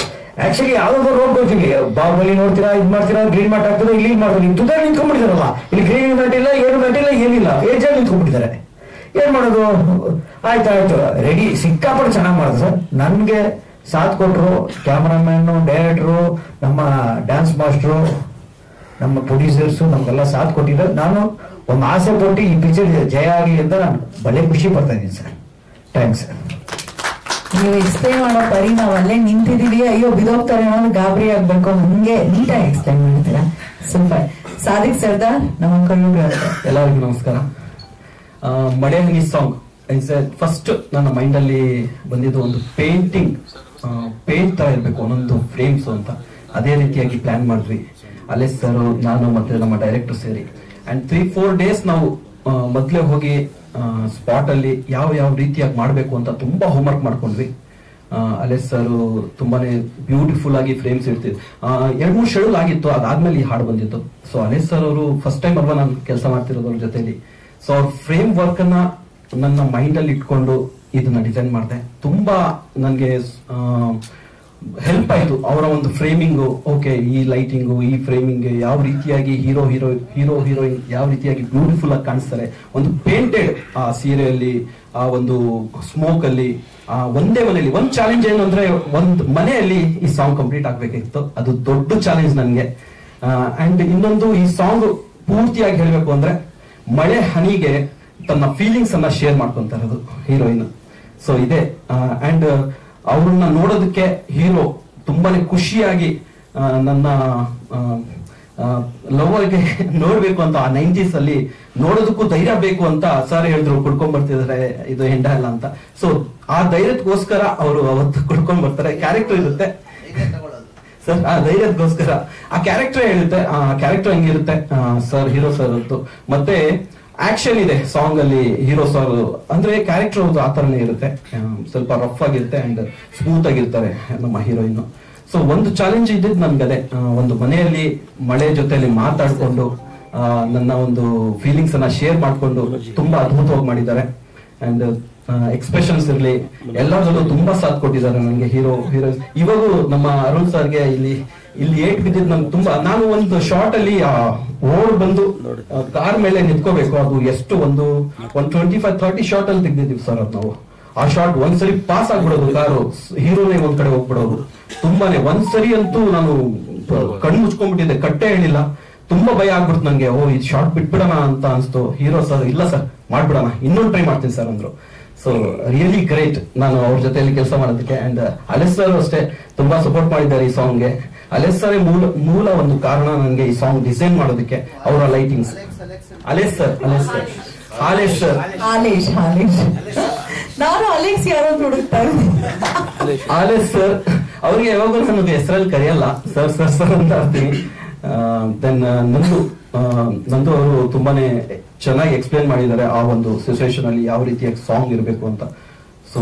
ಆಕ್ಚುಲಿ ಯಾವ್ದಾದ್ರು ಹೋಗ್ಬೇಕಿಲ್ಲ, ಬಾಹುಬಲಿ ನೋಡ್ತೀರಾ, ಇದ್ ಮಾಡ್ತೀರಾ, ಗ್ರೀನ್ ಮ್ಯಾಟ್ ಆಗ್ತದೆ, ಇಲ್ಲಿ ಮಾಡ್ತಾರೆ. ಇಲ್ಲಿ ತುದ ನಿಂತ್ಕೊಂಡ್ಬಿಟ್ಟಿದಾರಲ್ಲ, ಇಲ್ಲಿ ಗ್ರೀನ್ ಮ್ಯಾಟ್ ಇಲ್ಲ, ಏನು ಮ್ಯಾಟ್ ಇಲ್ಲ, ಏನಿಲ್ಲ, ಏಜಾಗಿ ನಿಂತ್ಕೊಂಡ್ಬಿಟ್ಟಿದ್ದಾರೆ. ಏನ್ ಮಾಡೋದು? ಆಯ್ತು ರೆಡಿ. ಸಿಕ್ಕಾಪಟ್ಟು ಚೆನ್ನಾಗಿ ಮಾಡಿದ್ರು ಸರ್. ನನ್ಗೆ ಸಾಥ್ ಕೊಟ್ರು ಕ್ಯಾಮರಾಮನ್, ಡೈರೆಕ್ಟ್ರು, ನಮ್ಮ ಡ್ಯಾನ್ಸ್ ಮಾಸ್ಟ್ರು, ನಮ್ಮ ಪ್ರೊಡ್ಯೂಸರ್ಸು ನಮ್ಗೆಲ್ಲ ಸಾಥ್ ಕೊಟ್ಟಿದ್ದಾರೆ. ನಾನು ಒಂದು ಆಸೆ ಪಟ್ಟು ಈ ಪಿಕ್ಚರ್ ಜಯ ಆಗಲಿ ಅಂತ ನಾನು ಬಹಳ ಖುಷಿ ಪಡ್ತಾ ಇದ್ದೀನಿ ಸರ್. ಥ್ಯಾಂಕ್ಸ್. ನೀವು ಎಕ್ಸ್ಪ್ಲೈನ್ ಮಾಡೋ ಪರಿ ನಾವು ಅಲ್ಲೇ ನಿಂತಿದೀವಿ, ಅಯ್ಯೋ ಬಿದೋಗ್ತಾರೆ ಅನ್ನೋದು ಗಾಬರಿ ಆಗ್ಬೇಕು, ಹಂಗೆ ನೀಟಾಗಿ ಎಕ್ಸ್ಪ್ಲೈನ್ ಮಾಡ್ತೀರಾ. ಸೂಪರ್. ಸಾದಿಕ್ ಸರ್ದಾರ್, ನಮ್ಮ ಕೊರಿಯೋಗ್ರಾಫರ್. ಎಲ್ಲರಿಗೂ ನಮಸ್ಕಾರ. ಮಳೆ ಹನಿ ಸಾಂಗ್ ಫಸ್ಟ್ ನನ್ನ ಮೈಂಡ್ ಅಲ್ಲಿ ಬಂದಿದ್ದು ಒಂದು ಪೇಂಟ್ ತರ ಇರ್ಬೇಕು ಒಂದೊಂದು ಫ್ರೇಮ್ಸ್ ಅಂತ. ಅದೇ ರೀತಿಯಾಗಿ ಪ್ಲಾನ್ ಮಾಡಿದ್ವಿ ಅಲೇಶ್ ಸರ್, ನಾನು ಮತ್ತೆ ನಮ್ಮ ಡೈರೆಕ್ಟರ್ ಸೇರಿ. ಅಂಡ್ 3-4 ಡೇಸ್ ನಾವು ಮೊದ್ಲೇ ಹೋಗಿ ಸ್ಪಾಟ್ ಅಲ್ಲಿ ಯಾವ ರೀತಿಯಾಗಿ ಮಾಡ್ಬೇಕು ಅಂತ ತುಂಬಾ ಹೋಮ್ವರ್ಕ್ ಮಾಡ್ಕೊಂಡ್ವಿ. ಅಲೇಶ್ ಸರ್ ತುಂಬಾನೇ ಬ್ಯೂಟಿಫುಲ್ ಆಗಿ ಫ್ರೇಮ್ಸ್ ಇರ್ತಿದ್ರು. 2-3 ಶೆಡ್ಯೂಲ್ ಆಗಿತ್ತು, ಅದಾದ್ಮೇಲೆ ಈ ಹಾಡು ಬಂದಿತ್ತು. ಸೊ ಅಲೇಶ್ ಸರ್ ಅವರು ಫಸ್ಟ್ ಟೈಮ್ ಅಲ್ವಾ ನಾನು ಕೆಲಸ ಮಾಡ್ತಿರೋದು ಅವ್ರ ಜೊತೆಲಿ. ಸೊ ಅವ್ರ ಫ್ರೇಮ್ ವರ್ಕ್ ಅನ್ನ ನನ್ನ ಮೈಂಡ್ ಅಲ್ಲಿ ಇಟ್ಕೊಂಡು ಇದನ್ನ ಡಿಸೈನ್ ಮಾಡಿದೆ. ತುಂಬಾ ನನ್ಗೆ ಹೆಲ್ಪ್ ಆಯ್ತು ಅವರ ಒಂದು ಫ್ರೇಮಿಂಗು. ಓಕೆ, ಈ ಲೈಟಿಂಗು, ಈ ಫ್ರೇಮಿಂಗ್ ಯಾವ ರೀತಿಯಾಗಿ ಹೀರೋಯಿನ್ ಯಾವ ರೀತಿಯಾಗಿ ಬ್ಯೂಟಿಫುಲ್ ಆಗಿ ಕಾಣಿಸ್ತಾರೆ. ಒಂದು ಪೇಂಟೆಡ್ ಆ ಸೀರೆಯಲ್ಲಿ, ಆ ಒಂದು ಸ್ಮೋಕ್ ಅಲ್ಲಿ, ಒಂದೇ ಮನೆಯಲ್ಲಿ ಒಂದು ಚಾಲೆಂಜ್ ಏನು ಅಂದ್ರೆ ಒಂದು ಮನೆಯಲ್ಲಿ ಈ ಸಾಂಗ್ ಕಂಪ್ಲೀಟ್ ಆಗ್ಬೇಕಿತ್ತು. ಅದು ದೊಡ್ಡ ಚಾಲೆಂಜ್ ನನ್ಗೆ. ಅಂಡ್ ಇನ್ನೊಂದು, ಈ ಸಾಂಗ್ ಪೂರ್ತಿಯಾಗಿ ಹೇಳ್ಬೇಕು ಅಂದ್ರೆ ಮಳೆ ಹನಿಗೆ ತನ್ನ ಫೀಲಿಂಗ್ಸ್ ಅನ್ನ ಶೇರ್ ಮಾಡ್ಕೊಂತ ಇರೋದು ಹೀರೋಯಿನ್. ಸೊ ಇದೆ. ಅಂಡ್ ಅವ್ರನ್ನ ನೋಡೋದಕ್ಕೆ ಹೀರೋ ತುಂಬಾನೇ ಖುಷಿಯಾಗಿ ನನ್ನ ಲವರ್ಗೆ ನೋಡ್ಬೇಕು ಅಂತ, ಆ 90s ಅಲ್ಲಿ ನೋಡೋದಕ್ಕೂ ಧೈರ್ಯ ಬೇಕು ಅಂತ ಸರ್ ಹೇಳಿದ್ರು, ಕುಡ್ಕೊಂಡ್ ಬರ್ತಿದಾರೆ ಇದು ಹೆಂಡ ಇಲ್ಲ ಅಂತ. ಸೊ ಆ ಧೈರ್ಯಕ್ಕೋಸ್ಕರ ಅವರು ಅವತ್ತು ಕುಡ್ಕೊಂಡ್ ಬರ್ತಾರೆ. ಕ್ಯಾರೆಕ್ಟರ್ ಇರುತ್ತೆ ಸರ್, ಆ ಧೈರ್ಯಕ್ಕೋಸ್ಕರ ಆ ಕ್ಯಾರೆಕ್ಟರ್ ಹೇಳುತ್ತೆ. ಆ ಕ್ಯಾರೆಕ್ಟರ್ ಹೆಂಗಿರುತ್ತೆ ಸರ್, ಹೀರೋ ಸರ್ ಅಂತೂ. ಮತ್ತೆ ಆಕ್ಷನ್ ಇದೆ ಸಾಂಗ್ ಅಲ್ಲಿ. ಹೀರೋ ಸರ್ ಅಂದ್ರೆ ಕ್ಯಾರೆಕ್ಟರ್ ಆ ತರನೇ ಇರುತ್ತೆ, ಸ್ವಲ್ಪ ರಫ್ ಆಗಿರುತ್ತೆ ಅಂಡ್ ಸ್ಮೂತ್ ಆಗಿರ್ತಾರೆ ನಮ್ಮ ಹೀರೋಯಿನ್. ಸೊ ಒಂದು ಚಾಲೆಂಜ್ ಇದ್ದಿದ್ದು ನನ್ಗದೆ, ಒಂದು ಮನೆಯಲ್ಲಿ ಮಳೆ ಜೊತೆಲಿ ಮಾತಾಡ್ಕೊಂಡು ನನ್ನ ಒಂದು ಫೀಲಿಂಗ್ಸ್ ಅನ್ನ ಶೇರ್ ಮಾಡ್ಕೊಂಡು ತುಂಬಾ ಅದ್ಭುತವಾಗಿ ಮಾಡಿದ್ದಾರೆ. ಅಂಡ್ ಎಕ್ಸ್ಪ್ರೆಷನ್ಸ್ ಇರ್ಲಿ, ಎಲ್ಲರಲ್ಲೂ ತುಂಬಾ ಸಾಥ್ ಕೊಟ್ಟಿದ್ದಾರೆ ನನಗೆ ಹೀರೋಯಿನ್. ಇವಾಗೂ ನಮ್ಮ ಅರುಣ್ ಸರ್ಗೆ ಇಲ್ಲಿ ಏಟ್ ಬಿದ್ದಿದ್ದು ನಮ್ಗೆ ತುಂಬಾ. ನಾನು ಒಂದು ಶಾರ್ಟ್ ಅಲ್ಲಿ ಓಡ್ ಬಂದು ಕಾರ್ ಮೇಲೆ ನಿಂತ್ಕೋಬೇಕು, ಅದು ಎಷ್ಟು ಒಂದು 25-30 ಶಾರ್ಟ್ ಅಲ್ಲಿ ತೆಗ್ದಿದ್ದೀವಿ ಸರ್ ಅದು ನಾವು. ಆ ಶಾರ್ಟ್ ಒಂದ್ಸರಿ ಪಾಸ್ ಆಗ್ಬಿಡೋದು, ಕಾರು ಹೀರೋನೇ ಒಂದ್ ಕಡೆ ಹೋಗ್ಬಿಡೋದು. ತುಂಬಾನೇ ಒಂದ್ಸರಿ ಅಂತೂ ನಾನು ಕಣ್ಣು ಮುಚ್ಕೊಂಡ್ಬಿಟ್ಟಿದ್ದೆ, ಕಟ್ಟೆ ಹೇಳಿಲ್ಲ. ತುಂಬಾ ಭಯ ಆಗ್ಬಿಡ್ತು ನಂಗೆ. ಇದು ಶಾರ್ಟ್ ಬಿಟ್ಬಿಡೋಣ ಅಂತ ಅನ್ಸ್ತು. ಹೀರೋ ಸರ್ ಇಲ್ಲ ಸರ್ ಮಾಡ್ಬಿಡೋಣ, ಇನ್ನೊಂದು ಟ್ರೈ ಮಾಡ್ತೀನಿ ಸರ್ ಅಂದ್ರು. ಸೊ ರಿಯಲಿ ಗ್ರೇಟ್ ನಾನು ಅವ್ರ ಜೊತೆಯಲ್ಲಿ ಕೆಲಸ ಮಾಡೋದಕ್ಕೆ. ಅಂಡ್ ಅಲೇಶ್ ಸರ್ ಅಷ್ಟೇ ತುಂಬಾ ಸಪೋರ್ಟ್ ಮಾಡಿದ್ದಾರೆ ಈ ಸಾಂಗ್ಗೆ. ಅಲೇಶ್ ಸರ್ ಮೂಲ ಒಂದು ಕಾರಣ ನನಗೆ ಈ ಸಾಂಗ್ ಡಿಸೈನ್ ಮಾಡೋದಕ್ಕೆ, ಅವರ ಲೈಟಿಂಗ್ಸ್. ಅಲೇಶ್ ಸರ್ ನಾನು ಅಲೆಕ್ಸ್ ಯಾರೋ ಹುಡುಕ್ತಾ ಅಲೇಶ್ ಸರ್ ಅವ್ರಿಗೆ ಯಾವಾಗಲೂ ನನಗೆ ಹೆಸರಲ್ಲಿ ಕರೆಯಲ್ಲ, ಸರ್ ಸರ್ ಸರ್ ಅಂತ ಇರ್ತೀನಿ. ದೆನ್ ನಂದು ಅವರು ತುಂಬಾನೇ ಚೆನ್ನಾಗಿ ಎಕ್ಸ್ಪ್ಲೇನ್ ಮಾಡಿದ್ದಾರೆ ಆ ಒಂದು ಸಿಚುವೇಶನ್ ಅಲ್ಲಿ ಯಾವ ರೀತಿಯಾಗಿ ಸಾಂಗ್ ಇರಬೇಕು ಅಂತ. ಸೊ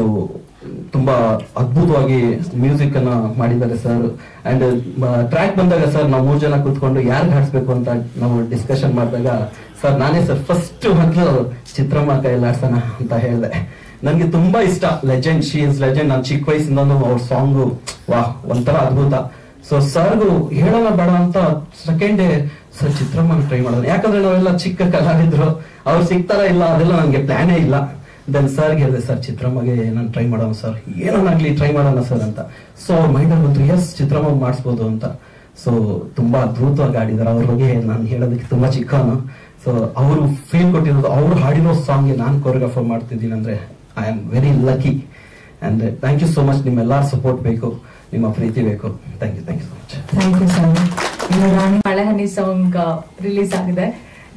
ತುಂಬಾ ಅದ್ಭುತವಾಗಿ ಮ್ಯೂಸಿಕ್ ಅನ್ನ ಮಾಡಿದ್ದಾರೆ ಸರ್. ಅಂಡ್ ಟ್ರ್ಯಾಕ್ ಬಂದಾಗ ಸರ್ ನಾವು 3 ಜನ ಕೂತ್ಕೊಂಡು ಯಾರು ಹಾಡ್ಸ್ಬೇಕು ಅಂತ ನಾವು ಡಿಸ್ಕಷನ್ ಮಾಡಿದಾಗ ಸರ್ ನಾನೇ ಸರ್ ಫಸ್ಟ್ ಮೊದಲು ಚಿತ್ರಮ್ಮ ಕೈಯಲ್ಲಿ ಹಾಡ್ಸೋಣ ಅಂತ ಹೇಳಿದೆ. ನನ್ಗೆ ತುಂಬಾ ಇಷ್ಟ. Legend, she is legend. ನಾನು ಚಿಕ್ಕ ವಯಸ್ಸಿಂದನೂ ಅವ್ರ ಸಾಂಗು ವಾಹ್ ಒಂಥರ ಅದ್ಭುತ. ಸೊ ಸರ್ಗು ಹೇಳೋಣ ಬೇಡ ಅಂತ ಸೆಕೆಂಡ್ ಡೇ ಸರ್ ಚಿತ್ರಮ್ಮ ಟ್ರೈ ಮಾಡೋದು, ಯಾಕಂದ್ರೆ ನಾವೆಲ್ಲ ಚಿಕ್ಕ ಕಲಾವಿದ್ರು, ಅವ್ರು ಸಿಗ್ತಾರ ಇಲ್ಲ ಅದೆಲ್ಲ ನನ್ಗೆ ಪ್ಲಾನೇ ಇಲ್ಲ. ದೆನ್ ಸರ್ಗೆ ಹೇಳಿದೆ, ಸರ್ ಚಿತ್ರಮ್ಮಗೆ ನಾನು ಟ್ರೈ ಮಾಡೋಣ ಸರ್, ಏನೋನಾಗ್ಲಿ ಟ್ರೈ ಮಾಡೋಣ ಸರ್ ಅಂತ. ಸೊ ಅವ್ರ ಮೈಂಡಲ್ಲಿ ಬಂತು, ಎಸ್ ಚಿತ್ರಮ್ಮ ಮಾಡಿಸ್ಬೋದು ಅಂತ. ಸೊ ತುಂಬಾ ಅದ್ಭುತವಾಗಿ ಆಡಿದಾರೆ. ಅವ್ರ ಬಗ್ಗೆ ನಾನು ಹೇಳೋದಕ್ಕೆ ತುಂಬಾ ಚಿಕ್ಕವನು. ಸೊ ಅವರು ಫೀಲ್ ಕೊಟ್ಟಿರೋದು, ಅವ್ರು ಹಾಡಿರೋ ಸಾಂಗ್ಗೆ ನಾನು ಕೊರಿಯೋಗ್ರಾಫರ್ ಮಾಡ್ತಿದ್ದೀನಿ ಅಂದ್ರೆ I am very lucky. And thank you so much. ನಿಮ್ಮೆಲ್ಲರ ಸಪೋರ್ಟ್ ಬೇಕು, ನಿಮ್ಮ ಪ್ರೀತಿ ಬೇಕು. Thank you so much. Thank you so much. ಮಳೆ ಹನಿ ಸಾಂಗ್ ರಿಲೀಸ್ ಆಗಿದೆ.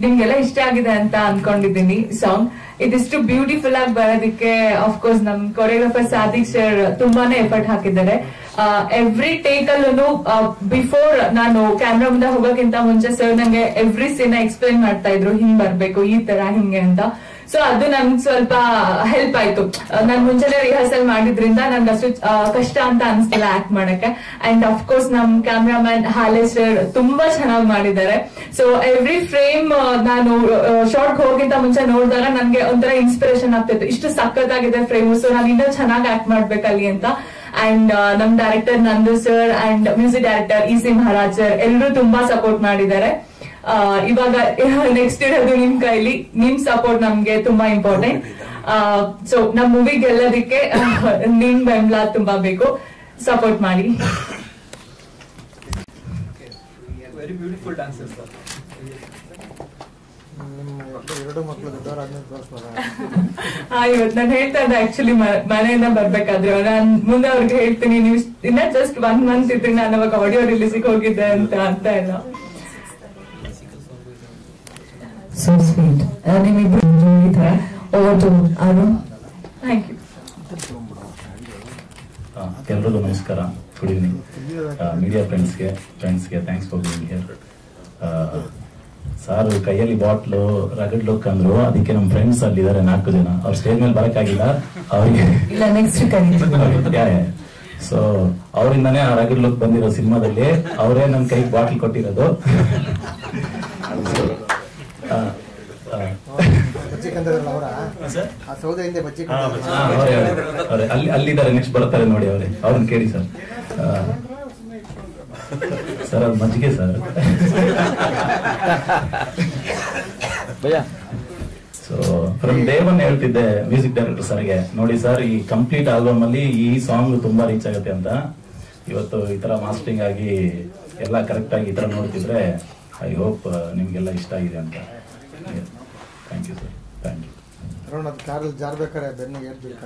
ನಿಮ್ಗೆಲ್ಲ ಇಷ್ಟ ಆಗಿದೆ ಅಂತ ಅನ್ಕೊಂಡಿದ್ದೀನಿ ಸಾಂಗ್. ಇದಿಷ್ಟು ಬ್ಯೂಟಿಫುಲ್ ಆಗಿ ಬರೋದಕ್ಕೆ ಅಫ್ಕೋರ್ಸ್ ನಮ್ ಕೊರಿಯೋಗ್ರಾಫರ್ ಸಾದಿಕ್ ಸರ್ ತುಂಬಾನೇ ಎಫರ್ಟ್ ಹಾಕಿದ್ದಾರೆ. ಎವ್ರಿ ಟೇಕ್ ಅಲ್ಲೂ ಬಿಫೋರ್ ನಾನು ಕ್ಯಾಮ್ರಾ ಮುಂದೆ ಹೋಗೋಕ್ಕಿಂತ ಮುಂಚೆ ಸರ್ ನಂಗೆ ಎವ್ರಿ ಸೀನ್ ಎಕ್ಸ್ಪ್ಲೈನ್ ಮಾಡ್ತಾ ಇದ್ರು, ಹಿಂಗ್ ಬರ್ಬೇಕು ಈ ತರ ಹಿಂಗೆ ಅಂತ. ಸೊ ಅದು ನನ್ಗೆ ಸ್ವಲ್ಪ ಹೆಲ್ಪ್ ಆಯ್ತು. ನಾನ್ ಮುಂಚೆನೆ ರಿಹರ್ಸಲ್ ಮಾಡಿದ್ರಿಂದ ನನ್ಗೆ ಅಷ್ಟು ಕಷ್ಟ ಅಂತ ಅನ್ಸ್ತಿಲ್ಲ ಆಕ್ಟ್ ಮಾಡಕ್ಕೆ. ಅಂಡ್ ಅಫ್ಕೋರ್ಸ್ ನಮ್ ಕ್ಯಾಮ್ರಾಮನ್ ಹಾಲೆ ಸರ್ ತುಂಬಾ ಚೆನ್ನಾಗಿ ಮಾಡಿದ್ದಾರೆ. ಸೊ ಎವ್ರಿ ಫ್ರೇಮ್ ನಾನು ಶಾರ್ಟ್ ಹೋಗಿಂತ ಮುಂಚೆ ನೋಡಿದಾಗ ನನ್ಗೆ ಒಂಥರ ಇನ್ಸ್ಪಿರೇಷನ್ ಆಗ್ತಿತ್ತು, ಇಷ್ಟು ಸಖತ್ತಾಗಿದೆ ಫ್ರೇಮ್, ಸೊ ನಾನು ಇನ್ನೂ ಚೆನ್ನಾಗಿ ಆಕ್ಟ್ ಮಾಡ್ಬೇಕಲ್ಲಿ ಅಂತ. ಅಂಡ್ ನಮ್ director Nandu sir and music director E C. Maharaj sir ಎಲ್ಲರೂ ತುಂಬಾ ಸಪೋರ್ಟ್ ಮಾಡಿದ್ದಾರೆ. ಇವಾಗ ನೆಕ್ಸ್ಟ್ ಇರೋದು ನಿಮ್ ಕೈಲಿ, ನಿಮ್ ಸಪೋರ್ಟ್ ನಮ್ಗೆ ತುಂಬಾ ಇಂಪಾರ್ಟೆಂಟ್. ಸೊ ನಮ್ ಮೂವಿ ಗೆಲ್ಲೋದಕ್ಕೆ ನಿಮ್ ಬೆಂಬಲ ತುಂಬಾ ಬೇಕು, ಸಪೋರ್ಟ್ ಮಾಡಿ. Very beautiful dances sir. ಎರಡು ಮಕ್ಕಳು ದೊಡ್ಡವರಾದ್ಮೇಲೆ ತೋರಿಸ್ಬೋದ? ಇವತ್ತು ನಾನು ಹೇಳ್ತಾ ಇದ್ದೆ ಆಕ್ಚುಲಿ ಮನೆಯಿಂದ ಬರ್ಬೇಕಾದ್ರೆ ನಾನ್ ಮುಂದೆ ಅವ್ರಿಗೆ ಹೇಳ್ತೀನಿ, ನೀವು ಇನ್ನ ಜಸ್ಟ್ 1 month ಇದ್ರೆ ನಾನು ಅವಾಗ ಆಡಿಯೋ ರಿಲೀಸಿಗೆ ಹೋಗಿದ್ದೆ ಅಂತ ಎಲ್ಲ. So sweet. ನಿಮ್ಮಿಬ್ರು ಇದ್ದಾರೆ. Over to Arun. Thank you. ಎಲ್ರಿಗೂ ನಮಸ್ಕಾರ, ಗುಡ್ ಈವ್ನಿಂಗ್. ಮೀಡಿಯಾ ಫ್ರೆಂಡ್ಸ್ಗೆ thanks for being here. Sir ಕೈಯಲ್ಲಿ ಬಾಟ್ಲು ರಗಡ್ ಲುಕ್ ಅಂದ್ರು, ಅದಕ್ಕೆ ನಮ್ಮ ಫ್ರೆಂಡ್ಸ್ ಅಲ್ಲಿ ಇದಾರೆ 4 ಜನ. ಅವ್ರು ಸ್ಟೇಜ್ ಮೇಲೆ ಬರಕ್ಕಾಗಿಲ್ಲ, ಅವರಿಗೆ ಸೊ ಅವರಿಂದಾನೇ ಆ ರಗಡ್ ಲುಕ್ ಬಂದಿರೋ ಸಿನಿಮಾದಲ್ಲಿ ಅವರೇ ನನ್ನ ಕೈಗೆ ಬಾಟ್ಲ್ ಕೊಟ್ಟಿರೋದು. ಅಲ್ಲಿದ್ದಾರೆ, ನೆಕ್ಸ್ಟ್ ಬರ್ತಾರೆ ನೋಡಿ ಅವರೇ, ಅವ್ರನ್ನ ಕೇಳಿ ಸರ್. ಸರ್ ಅದು ಮಜ್ಜಿಗೆ sir. So from day one ಹೇಳ್ತಿದ್ದೆ ಮ್ಯೂಸಿಕ್ ಡೈರೆಕ್ಟರ್ ಸರ್ಗೆ, ನೋಡಿ ಸರ್ ಈ ಕಂಪ್ಲೀಟ್ ಆಲ್ಬಮ್ ಅಲ್ಲಿ ಈ ಸಾಂಗ್ ತುಂಬಾ ರೀಚ್ ಆಗುತ್ತೆ ಅಂತ. ಇವತ್ತು ಈ ತರ ಮಾಸ್ಟರಿಂಗ್ ಆಗಿ ಎಲ್ಲ ಕರೆಕ್ಟ್ ಆಗಿ ಈ ತರ ನೋಡ್ತಿದ್ರೆ ಐ ಹೋಪ್ ನಿಮ್ಗೆಲ್ಲ ಇಷ್ಟ ಆಗಿದೆ ಅಂತ. Thank you sir, thank you. ಕಾರಲ್ಲಿ ಜಾರ್ಬೇಕಾರೆ ಬೆನ್ನಿಗೆ ಏರ್ಬೇಕು.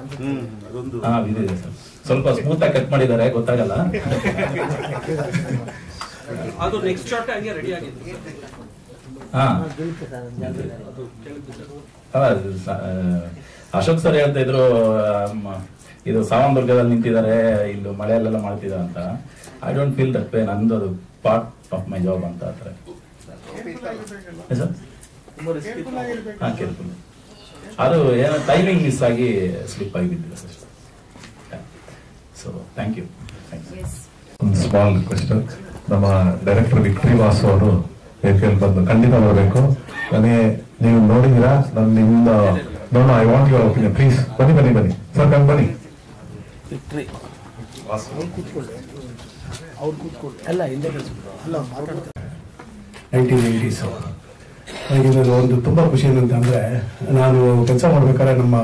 ಹಾ ಇದೆ ಸರ್, ಸ್ವಲ್ಪ ಸ್ಮೂತ್ ಆಗಿ ಕಟ್ ಮಾಡಿದ್ದಾರೆ, ಗೊತ್ತಾಗಲ್ಲ. ಅದು ನೆಕ್ಸ್ಟ್ ಶಾಟ್ ಆಗಿ ರೆಡಿ ಆಗಿದೆ. ಹಾ ಅಶೋಕ್ ಸರ್ ಹೇಳ್ತಾ ಇದ್ರು, ಇದು ಸಾವಂದುರ್ಗದಲ್ಲಿ ನಿಂತಿದ್ದಾರೆ, ಇಲ್ಲಿ ಮಳೆಯಲ್ಲೆಲ್ಲ ಮಾಡ್ತಿದ್ದಾರೆ ಅಂತ. I don't feel that way. ನಂದು ಅದು ಪಾರ್ಟ್ ಆಫ್ ಮೈ ಜಾಬ್ ಅಂತ ಆತರ. ಹಾ ಕೇಳ್ತೀನಿ. ಅದು ಏನೋ ಟೈಮಿಂಗ್ ಮಿಸ್ ಆಗಿ ಸ್ಲಿಪ್ ಆಗಿ ಬಿದ್ದಿದೆ ಸರ್. So thank you. ಒಂದು ಸ್ಮಾಲ್ ರಿಕ್ವೆಸ್ಟ್, ನಮ್ಮ ಡೈರೆಕ್ಟರ್ ವಿಕ್ಟರಿ ವಾಸು ಅವರು ವೇದಿಕೆಯಲ್ಲಿ ಬಂದು ಖಂಡಿತ ಬರಬೇಕು. ನನಗೆ ನೀವು ನೋಡಿದಿರಾ, ನಾನು ನಿಮ್ದ ನೋಡೋ I want your opinion please. ಬನ್ನಿ ಸರ್, ಕಂಡು ಬನ್ನಿ. ಅವ್ರು ಕೂತ್ಕೊಳ್ಳಿ ಎಲ್ಲ ಹಿಂದೆ ಅಲ್ಲ 1980s. ನನಗೆ ಒಂದು ತುಂಬ ಖುಷಿ ಏನಂತಂದರೆ, ನಾನು ಕೆಲಸ ಮಾಡ್ಬೇಕಾದ್ರೆ ನಮ್ಮ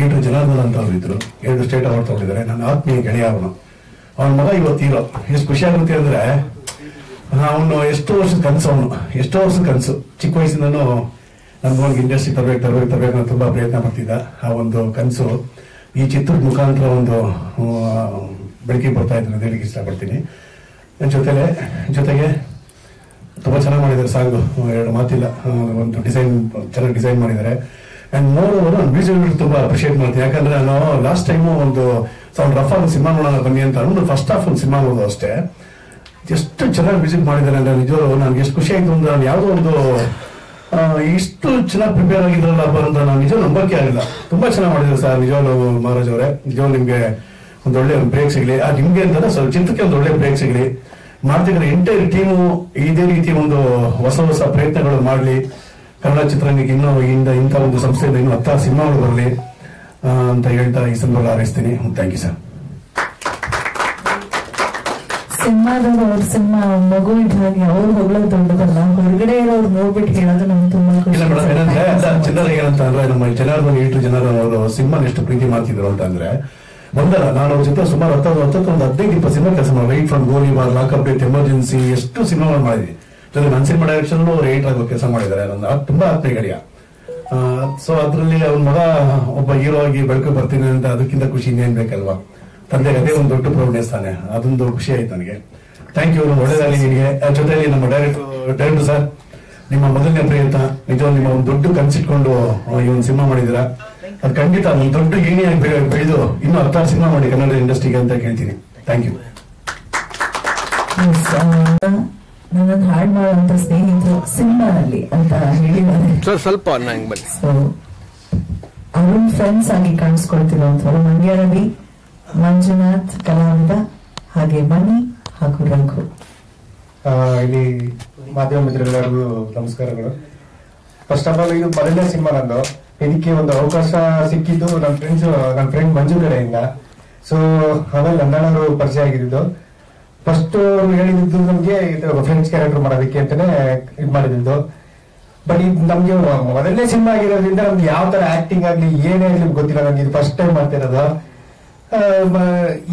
8 ಜನಾರ್ದನ್ ಅಂತ ಅವ್ರು ಇದ್ರು, 2 ಸ್ಟೇಟ್ ಅವಾರ್ಡ್ ತಗೊಂಡಿದ್ದಾರೆ. ನನ್ನ ಆತ್ಮೀಯ ಗೆಳೆಯ ಅವನು. ಅವನ ಮಗ ಇವತ್ತು ಇರೋ ಎಷ್ಟು ಖುಷಿ ಆಗುತ್ತೆ ಅಂದರೆ, ಅವನು ಎಷ್ಟೋ ವರ್ಷದ ಕನಸು ಚಿಕ್ಕ ವಯಸ್ಸಿಂದನೂ ನಮ್ಗೆ ಇಂಡಸ್ಟ್ರಿ ತರಬೇಕು ಅಂತ ತುಂಬ ಪ್ರಯತ್ನ ಪಡ್ತಿದ್ದ. ಆ ಒಂದು ಕನಸು ಈ ಚಿತ್ರದ ಮುಖಾಂತರ ಒಂದು ಬೆಳಕಿಗೆ ಬರ್ತಾ ಇದ್ದೀನಿ ಅಂತ ಹೇಳಿಕ್ಕೆ ಇಷ್ಟಪಡ್ತೀನಿ. ಜೊತೆಗೆ ತುಂಬ ಚೆನ್ನಾಗಿ ಮಾಡಿದ್ದಾರೆ ಸಾಂಗು, 2 ಮಾತಿಲ್ಲ. ಒಂದು ಚೆನ್ನಾಗಿ ಡಿಸೈನ್ ಮಾಡಿದ್ದಾರೆ. ಅಂಡ್ ಮೋರ್ ಓವರ್ ನಾನು ಮ್ಯೂಸಿಕ್ ತುಂಬಾ ಅಪ್ರಿಷಿಯೇಟ್ ಮಾಡ್ತೀನಿ. ಯಾಕಂದ್ರೆ ನಾನು ಲಾಸ್ಟ್ ಟೈಮು ಒಂದು ರಫ್ ಆಗಿ ಸಿನಿಮಾ ನೋಡೋಣ ಬನ್ನಿ ಅಂತ ಒಂದು ಫಸ್ಟ್ ಹಾಫ್ ಒಂದು ಸಿನಿಮಾ ನೋಡೋದು ಅಷ್ಟೇ. ಎಷ್ಟು ಚೆನ್ನಾಗಿ ಮ್ಯೂಸಿಕ್ ಮಾಡಿದ್ದಾರೆ ಅಂದ್ರೆ ನಿಜವಾಗ್ಲೂ ನನಗೆ ಎಷ್ಟು ಖುಷಿ ಆಯ್ತು ಅಂದ್ರೆ, ನಾನು ಯಾವುದೋ ಒಂದು ಇಷ್ಟು ಚೆನ್ನಾಗಿ ಪ್ರಿಪೇರ್ ಆಗಿದ್ರಲ್ಲಪ್ಪ ಅಂತ ನಾನು ನಿಜ ನಂಬಕ್ಕೆ ಆಗಿಲ್ಲ. ತುಂಬಾ ಚೆನ್ನಾಗಿ ಮಾಡಿದ್ರು ಸರ್, ನಿಜವಾಗ್ಲೂ ಮಹಾರಾಜ್ ಅವರೇ. ನಿಜವಾಗ್ಲೂ ನಿಮ್ಗೆ ಒಂದೊಳ್ಳೆ ಬ್ರೇಕ್ ಸಿಗ್ಲಿ, ನಿಮ್ಗೆ ಅಂತ ಸ್ವಲ್ಪ ಚಿತ್ರಕ್ಕೆ ಒಂದು ಒಳ್ಳೆ ಬ್ರೇಕ್ ಸಿಗ್ಲಿ. ಮಾಡ್ತಿದ್ರೆ ಎಂಟೈರ್ ಟೀಮು ಇದೇ ರೀತಿ ಒಂದು ಹೊಸ ಪ್ರಯತ್ನಗಳು ಮಾಡಲಿ. ಕನ್ನಡ ಚಿತ್ರರಂಗಕ್ಕೆ ಇನ್ನೂ ಇಂಥ ಒಂದು ಸಂಸ್ಥೆಯಿಂದ ಇನ್ನೂ 10 ಸಿನಿಮಾಗಳು ಬರಲಿ ಅಂತ ಹೇಳ್ತಾ ಈ ಸಂದರ್ಭ ಹಾರೈಸ್ತೀನಿ. Thank you sir. ಸಿನಿಮಾದವ್ರು ಅವ್ರ ಸಿನಿಮಾ ಮಗು ಇದ್ದ ಹಾಗೆ ಅವ್ರು ಹೊಗಳೋದು ದೊಡ್ಡದಲ್ಲ, ಹೊರಗಡೆ ಇರೋರು ನೋಡ್ಬಿಟ್ಟು ಹೇಳೋದು ನಮ್ಗೆ ತುಂಬಾ ಖುಷಿ. ಜನರಿಗೆ ಏನಂತ ಅಂದ್ರೆ, ನಮ್ಮ ಜನಾರ್ದನ್ 8 ಜನರು ಅವರು ಸಿನಿಮಾ ಎಷ್ಟು ಪ್ರೀತಿ ಮಾಡ್ತಿದ್ರು ಅಂತ ಅಂದ್ರೆ, ಒಂದಲ್ಲ ನಾನು ಅವ್ರ ಜೊತೆ ಸುಮಾರು 15-20 ಸಿನಿಮಾ ಕೆಲಸ ಮಾಡಿ, ರೈಟ್ ಫ್ರಮ್ ಗೋಲಿಬಾರ್, ಲಾಕಪ್ ಡೇಟ್, ಎಮರ್ಜೆನ್ಸಿ ಎಷ್ಟು ಸಿನಿಮಾಗಳು ಮಾಡಿದ್ವಿ. ಜೊತೆ ನನ್ನ ಸಿನಿಮಾ ಡೈರೆಕ್ಷನ್ ಅವ್ರು 8 ಆಗಿ ಕೆಲಸ ಮಾಡಿದ್ದಾರೆ. ನನ್ನ ತುಂಬಾ ಆತ್ಮೀಯ ಗೆಳೆಯ. ಸೊ ಅದರಲ್ಲಿ ಅವ್ನ ಮಗ ಒಬ್ಬ ಹೀರೋ ಆಗಿ ಬೆಳಕು ಬರ್ತೀನಿ ಅಂತ ಅದಕ್ಕಿಂತ ಖುಷಿ ಇನ್ನೇನ್ ಬೇಕಲ್ವಾ. ತಂದೆಗೆ ಅದೇ ಒಂದು ದೊಡ್ಡ ಪ್ರೌಢನೆಸ್ ತಾನೆ, ಅದೊಂದು ಖುಷಿ ಆಯ್ತು ನನಗೆ. ಥ್ಯಾಂಕ್ ಯು, ಒಳ್ಳೇದಾಗಲಿ ನಿಮಗೆ. ಜೊತೆಲಿ ನಮ್ಮ ಡೈರೆಕ್ಟರ್ ಸರ್, ನಿಮ್ಮ ಮೊದಲನೇ ಪ್ರಯತ್ನ ನಿಜವಾಗಿ ನಿಮ್ಮ ಒಂದು ದೊಡ್ಡ ಕನ್ಸಿಟ್ಕೊಂಡು ಈ ಒಂದು ಸಿನಿಮಾ ಮಾಡಿದ್ದೀರಾ. ಅದು ಖಂಡಿತ ಒಂದು ದೊಡ್ಡ ಏಣಿಯಾಗಿ ಬೆಳೆದು ಇನ್ನೂ 10 ಸಿನಿಮಾ ಮಾಡಿ ಕನ್ನಡ ಇಂಡಸ್ಟ್ರಿಗೆ ಅಂತ ಕೇಳ್ತೀನಿ. Thank you. ನನ್ನನ್ನು ಹಾಡು ಮಾಡುವಂತ ಸ್ನೇಹಿತರು ಸಿನಿಮಾನಲ್ಲಿ ಅಂತ ಹೇಳಿದ್ದಾರೆ. ಸ್ವಲ್ಪ ಅರುಣ್ ಫ್ರೆಂಡ್ಸ್ ಆಗಿ ಕಾಣಿಸ್ಕೊಳ್ತಿರುವಂತವರು ಮಂಡ್ಯ ರವಿ, ಮಂಜುನಾಥ್ ಕಲಾವಿದ, ಹಾಗೆ ಮಣಿ ಹಾಗೂ ರಘು. ಇಲ್ಲಿ ಮಾಧ್ಯಮ ಮಿತ್ರರೆಲ್ಲರಿಗೂ ನಮಸ್ಕಾರಗಳು. ಫಸ್ಟ್ ಆಫ್ ಆಲ್ ಇದು ಮೊದಲನೇ ಸಿನಿಮಾ ನಂದು. ಇದಕ್ಕೆ ಒಂದು ಅವಕಾಶ ಸಿಕ್ಕಿದ್ದು ನನ್ನ ಫ್ರೆಂಡ್ ಮಂಜು ಕಡೆಯಿಂದ. ಸೊ ಆಮೇಲೆ ನಂದಣ್ಣವರು ಪರಿಚಯ ಆಗಿದ್ದು. ಫಸ್ಟ್ ಹೇಳಿದ್ದು ನಮ್ಗೆ ಇದು ಫ್ರೆಂಡ್ಸ್ ಕ್ಯಾರೆಕ್ಟರ್ ಮಾಡೋದಕ್ಕೆ ಅಂತಾನೆ ಇದು ಮಾಡಿದ್ದು. ಬಟ್ ಇದು ನಮ್ಗೆ ಮೊದಲನೇ ಸಿನಿಮಾ ಆಗಿರೋದ್ರಿಂದ ನಮ್ಗೆ ಯಾವ ತರ ಆಕ್ಟಿಂಗ್ ಆಗ್ಲಿ ಏನೇ ಆಗ್ಲಿ ಗೊತ್ತಿಲ್ಲ. ನಮ್ಗೆ ಇದು ಫಸ್ಟ್ ಟೈಮ್ ಮಾಡ್ತಿರೋದು.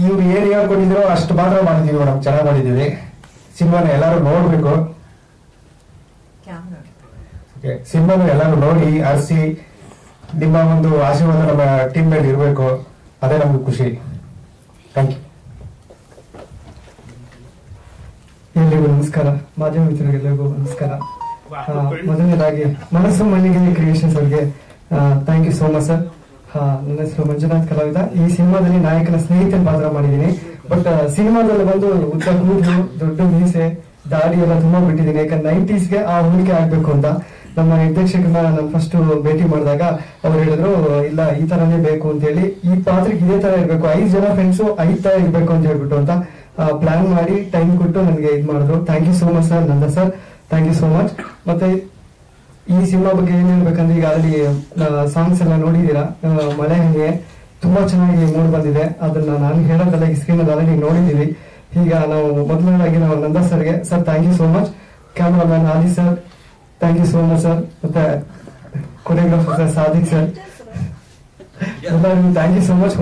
ಇವ್ರು ಏನ್ ಹೇಳ್ಕೊಂಡಿದ್ರು ಅಷ್ಟು ಮಾತ್ರ ಮಾಡಿದೀವಿ ಮೇಡಮ್, ಚೆನ್ನಾಗಿ ಮಾಡಿದೀವಿ. ಸಿನಿಮಾನ ಎಲ್ಲರೂ ನೋಡ್ಬೇಕು. ಸಿನಿಮಾನ ಎಲ್ಲರೂ ನೋಡಿ ಆರಿಸಿ ನಿಮ್ಮ ಒಂದು ಆಶೀರ್ವಾದ ನಮ್ಮ ಟೀಮ್ ಮೇಲೆ ಇರಬೇಕು. ಅದೇ ನಮ್ಗೆ ಖುಷಿ. Thank you. ಎಲ್ಲರಿಗೂ ನಮಸ್ಕಾರ, ಮಾಧ್ಯಮ ಮಿತ್ರರಿಗೆಲ್ಲರಿಗೂ ನಮಸ್ಕಾರ. ಮೊದಲನೇದಾಗಿ ಮನಸ್ಸು ಮಣ್ಣಿಗೆ ಕ್ರಿಯೇಷನ್ಸ್ ಅವರಿಗೆ thank you so much sir. ನನ್ನ ಹೆಸರು ಮಂಜುನಾಥ್ ಕಲಾವಿದ. ಈ ಸಿನಿಮಾದಲ್ಲಿ ನಾಯಕನ ಸ್ನೇಹಿತನ ಪಾತ್ರ ಮಾಡಿದ್ದೀನಿ. ಬಟ್ ಸಿನಿಮಾದಲ್ಲಿ ಬಂದು ಉದ್ದ ಕೂದಲು, ದೊಡ್ಡ ಮೀಸೆ, ದಾಡಿ ಎಲ್ಲ ತುಂಬಾ ಬಿಟ್ಟಿದ್ದೀನಿ. ಯಾಕಂದ್ರೆ 90s ಆ ಹೋಲಿಕೆ ಆಗ್ಬೇಕು ಅಂತ ನಮ್ಮ ನಿರ್ದೇಶಕರನ್ನ ನಾನು ಫಸ್ಟ್ ಭೇಟಿ ಮಾಡಿದಾಗ ಅವ್ರು ಹೇಳಿದ್ರು, ಇಲ್ಲ ಈ ತರನೇ ಬೇಕು ಅಂತ ಹೇಳಿ, ಈ ಪಾತ್ರಕ್ಕೆ ಇದೇ ತರ ಇರ್ಬೇಕು, 5 ಜನ ಫ್ರೆಂಡ್ಸು 5 ತರ ಇರ್ಬೇಕು ಅಂತ ಹೇಳ್ಬಿಟ್ಟು ಅಂತ ಪ್ಲಾನ್ ಮಾಡಿ ಟೈಮ್ ಕೊಟ್ಟು ನನಗೆ ಇದು ಮಾಡಿದ್ರು. Thank you so much sir, Nanda sir, thank you so much. ಮತ್ತೆ ಈ ಸಿನಿಮಾ ಬಗ್ಗೆ ಏನ್ ಹೇಳ್ಬೇಕಂದ್ರೆ, ಈಗ ಅಲ್ಲಿ ಸಾಂಗ್ಸ್ ಎಲ್ಲ ನೋಡಿದೀರಾ, ಮಳೆ ಹಂಗೆ ತುಂಬಾ ಚೆನ್ನಾಗಿ ಮೂಡ್ ಬಂದಿದೆ. ಅದನ್ನ ನಾನು ಹೇಳೋದಲ್ಲ, ಈ ಸ್ಕ್ರೀನ್ ಅಲ್ಲಿ ಆಲ್ರೆಡಿ ನೋಡಿದೀವಿ. ಈಗ ನಾವು ಮೊದಲನೇದಾಗಿ ನಾವು ನಂದ ಸರ್ಗೆ sir thank you so much. Cameraman Adi sir thank you so much sir. ಮತ್ತೆ ಕೊರಿಯೋಗ್ರಾಫರ್ ಸರ್ ಸಾದಿಕ್ ಸರ್, ಎಲ್ಲರಿಗೂ thank you so much.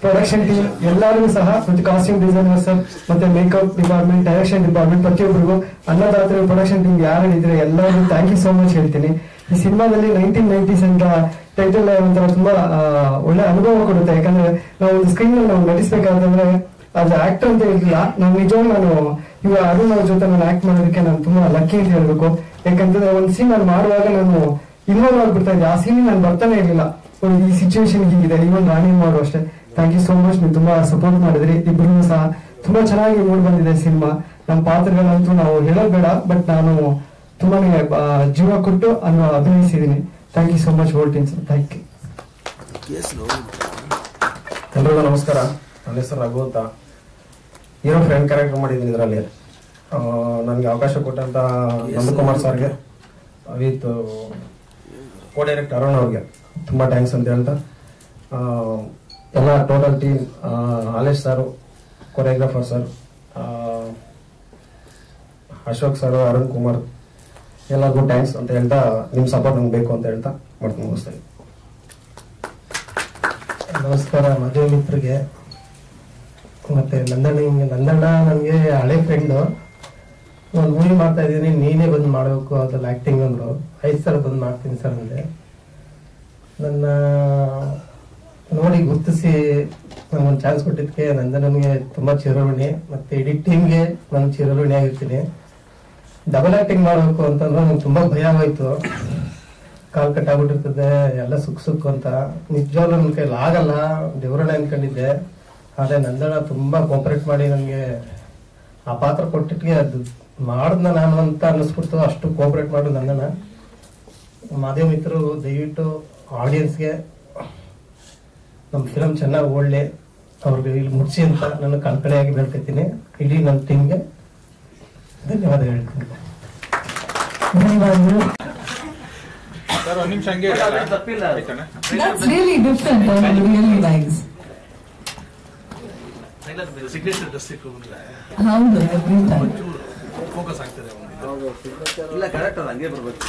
Production team ಎಲ್ಲರಿಗೂ ಸಹ, ಮತ್ತೆ ಕಾಸ್ಟ್ಯೂಮ್ ಡಿಸೈನರ್ ಸರ್, ಮತ್ತೆ ಮೇಕಪ್ ಡಿಪಾರ್ಟ್ಮೆಂಟ್, ಡೈರೆಕ್ಷನ್ ಡಿಪಾರ್ಟ್ಮೆಂಟ್, ಪ್ರತಿಯೊಬ್ಬರಿಗೂ, ಅನ್ನದಾತರ ಪ್ರೊಡಕ್ಷನ್ ಟೀಮ್ ಯಾರು ಇದ್ರೆ ಎಲ್ಲರಿಗೂ ಥ್ಯಾಂಕ್ ಯು ಸೋ ಮಚ್ ಹೇಳ್ತೀನಿ. ಈ ಸಿನಿಮಾದಲ್ಲಿ 1990s ಅಂತ ಟೈಟಲ್ ಒಂಥರ ತುಂಬಾ ಒಳ್ಳೆ ಅನುಭವ ಕೊಡುತ್ತೆ. ಯಾಕಂದ್ರೆ ನಾವು ಒಂದು ಸ್ಕ್ರೀನ್ ಅಲ್ಲಿ ನಾವು ನಟಿಸ್ಬೇಕಾದ್ರೆ ಅದು ಆಕ್ಟರ್ ಅಂತ ಹೇಳಿಲ್ಲ, ನಾನು ನಿಜವಾಗ್ಲೂ ನಾನು ಇವಾಗ ಅರುಣ್ ಅವ್ರ ಜೊತೆ ನಾನು ಆಕ್ಟ್ ಮಾಡೋದಕ್ಕೆ ನಾನು ತುಂಬಾ ಲಕ್ಕಿ ಅಂತ ಹೇಳ್ಬೇಕು. ಯಾಕಂತಂದ್ರೆ ಒಂದು ಸೀನ್ ನಾನು ಮಾಡುವಾಗ ನಾನು ಇನ್ವಾಲ್ವ್ ಆಗ್ಬಿಡ್ತಾ ಇದ್ದೆ. ಆ ಸೀನ್ ನಾನು ಬರ್ತಾನೆ ಇರಲಿಲ್ಲ. ಈ ಸಿಚುವೇಶನ್ ಹೀಗಿದೆ, ಇವನ್ ರಾಣಿ ಮಾಡು ಅಷ್ಟೇ. ಥ್ಯಾಂಕ್ ಯು ಸೋ ಮಚ್, ನೀವು ತುಂಬಾ ಸಪೋರ್ಟ್ ಮಾಡಿದ್ರಿ. ಇಬ್ರು ಸಹ ತುಂಬಾ ಚೆನ್ನಾಗಿ ಮೂಡ್ ಬಂದಿದೆ ಸಿನಿಮಾ. ನಮ್ಮ ಪಾತ್ರಗಳಂತೂ ನಾವು ಹೇಳೋದು ಬೇಡ, ಬಟ್ ನಾನು ತುಂಬಾನೇ ಜೀವ ಕೊಟ್ಟು ಅಭಿನಯಿಸಿದ್ದೀನಿ. ಥ್ಯಾಂಕ್ ಯು ಸೋ ಮಚ್ ಹೋಲ್ಟಿನ್ ಸರ್, ಥ್ಯಾಂಕ್ ಯು. ಎಲ್ರಿಗೂ ನಮಸ್ಕಾರ. ನನ್ನ ಹೆಸರು ರಘು ಅಂತ. ಹೀರೋ ಫ್ರೆಂಡ್ ಕ್ಯಾರೆಕ್ಟರ್ ಮಾಡಿದ್ದೀನಿ ಇದರಲ್ಲಿ. ನನಗೆ ಅವಕಾಶ ಕೊಟ್ಟಂತ ನಂದಕುಮಾರ್ ಸರ್ಗೆ ವಿತ್ ಕೋ ಡೈರೆಕ್ಟರ್ ಅರುಣ್ ಅವ್ರಿಗೆ ತುಂಬಾ ಥ್ಯಾಂಕ್ಸ್ ಅಂತ ಹೇಳ್ತಾ, ಎಲ್ಲ total team, Alesh sir, choreographer sir, Ashok sir, Arun Kumar, ಎಲ್ಲರಿಗೂ ಥ್ಯಾಂಕ್ಸ್ ಅಂತ ಹೇಳ್ತಾ, ನಿಮ್ ಸಪೋರ್ಟ್ ನಂಗೆ ಬೇಕು ಅಂತ ಹೇಳ್ತಾ ಮಾಡ್ಕೊಂಡು ಮುಗಿಸ್ತಾ ಇದ್ದೀನಿ. ನಮಸ್ಕಾರ ಮದುವೆ ಮಿತ್ರರಿಗೆ. ಮತ್ತೆ ನಂದಣ್ಣ ನನಗೆ ಹಳೆ ಫ್ರೆಂಡು. ಒಂದು ಮೂವಿ ಮಾಡ್ತಾ ಇದ್ದೀನಿ, ನೀನೇ ಬಂದು ಮಾಡಬೇಕು ಅದ್ರಲ್ಲಿ ಆಕ್ಟಿಂಗ್ ಅಂದ್ರು. 5 ಸಲ ಬಂದು ಮಾಡ್ತೀನಿ ಸರ್ ಅಂದೆ. ನನ್ನ ನೋಡಿ ಗುರ್ತಿಸಿ ನನಗೊಂದು ಚಾನ್ಸ್ ಕೊಟ್ಟಿದ್ದಕ್ಕೆ ನಂದಣ್ಣನಿಗೆ ತುಂಬಾ ಚಿರಋಣಿ. ಮತ್ತೆ ಇಡೀ ಟೀಮ್ಗೆ ನಾನು ಚಿರಋಣಿ ಆಗಿರ್ತೀನಿ. ಡಬಲ್ ಆಕ್ಟಿಂಗ್ ಮಾಡಬೇಕು ಅಂತಂದ್ರೆ ನಂಗೆ ತುಂಬಾ ಭಯ ಆಗೋಯ್ತು. ಕಾಲ್ ಕಟ್ ಆಗ್ಬಿಟ್ಟಿರ್ತದೆ ಎಲ್ಲ ಸುಕ್ ಅಂತ. ನಿಜವಾಗ್ಲೂ ನನ್ನ ಕೈಲಿ ಆಗಲ್ಲ, ದೇವರನ್ನ ಅನ್ಕೊಂಡಿದ್ದೆ. ಆದ್ರೆ ನಂದಣ್ಣ ತುಂಬಾ ಕೋಪರೇಟ್ ಮಾಡಿ ನನಗೆ ಆ ಪಾತ್ರ ಕೊಟ್ಟಿಟ್ಟಿಗೆ ಅದು ಮಾಡಿದ್ನ ನಾನು ಅಂತ ಅನ್ನಿಸ್ಬಿಡ್ತು. ಅಷ್ಟು ಕೋಪರೇಟ್ ಮಾಡು ನಂದಣ್ಣ. ಮಾಧ್ಯಮ ಮಿತ್ರರು ದಯವಿಟ್ಟು ಆಡಿಯನ್ಸ್ಗೆ ನಮ್ಮ ಫಿಲಮ್ ಚೆನ್ನಾಗಿ ಓಡಲಿ, ಅವ್ರಿಗೆ ಇಲ್ಲಿ ಮುಗಿಸಿ ಅಂತ ನಾನು ಕಳ್ಕಳಿಯಾಗಿ ಬೇಡ್ಕೊತೀನಿ. ಇಡೀ ನನ್ನ ಟೀಮ್ಗೆ ಧನ್ಯವಾದ ಹೇಳ್ತೀನಿ. That's really different and really nice. Signature just ಹೌದು, every time. ಫೋಕಸ್ ಆಗ್ತದೆ. ಇಲ್ಲ ಕರೆಕ್ಟ್, ಹಂಗೆ ಬರ್ಬೇಕು.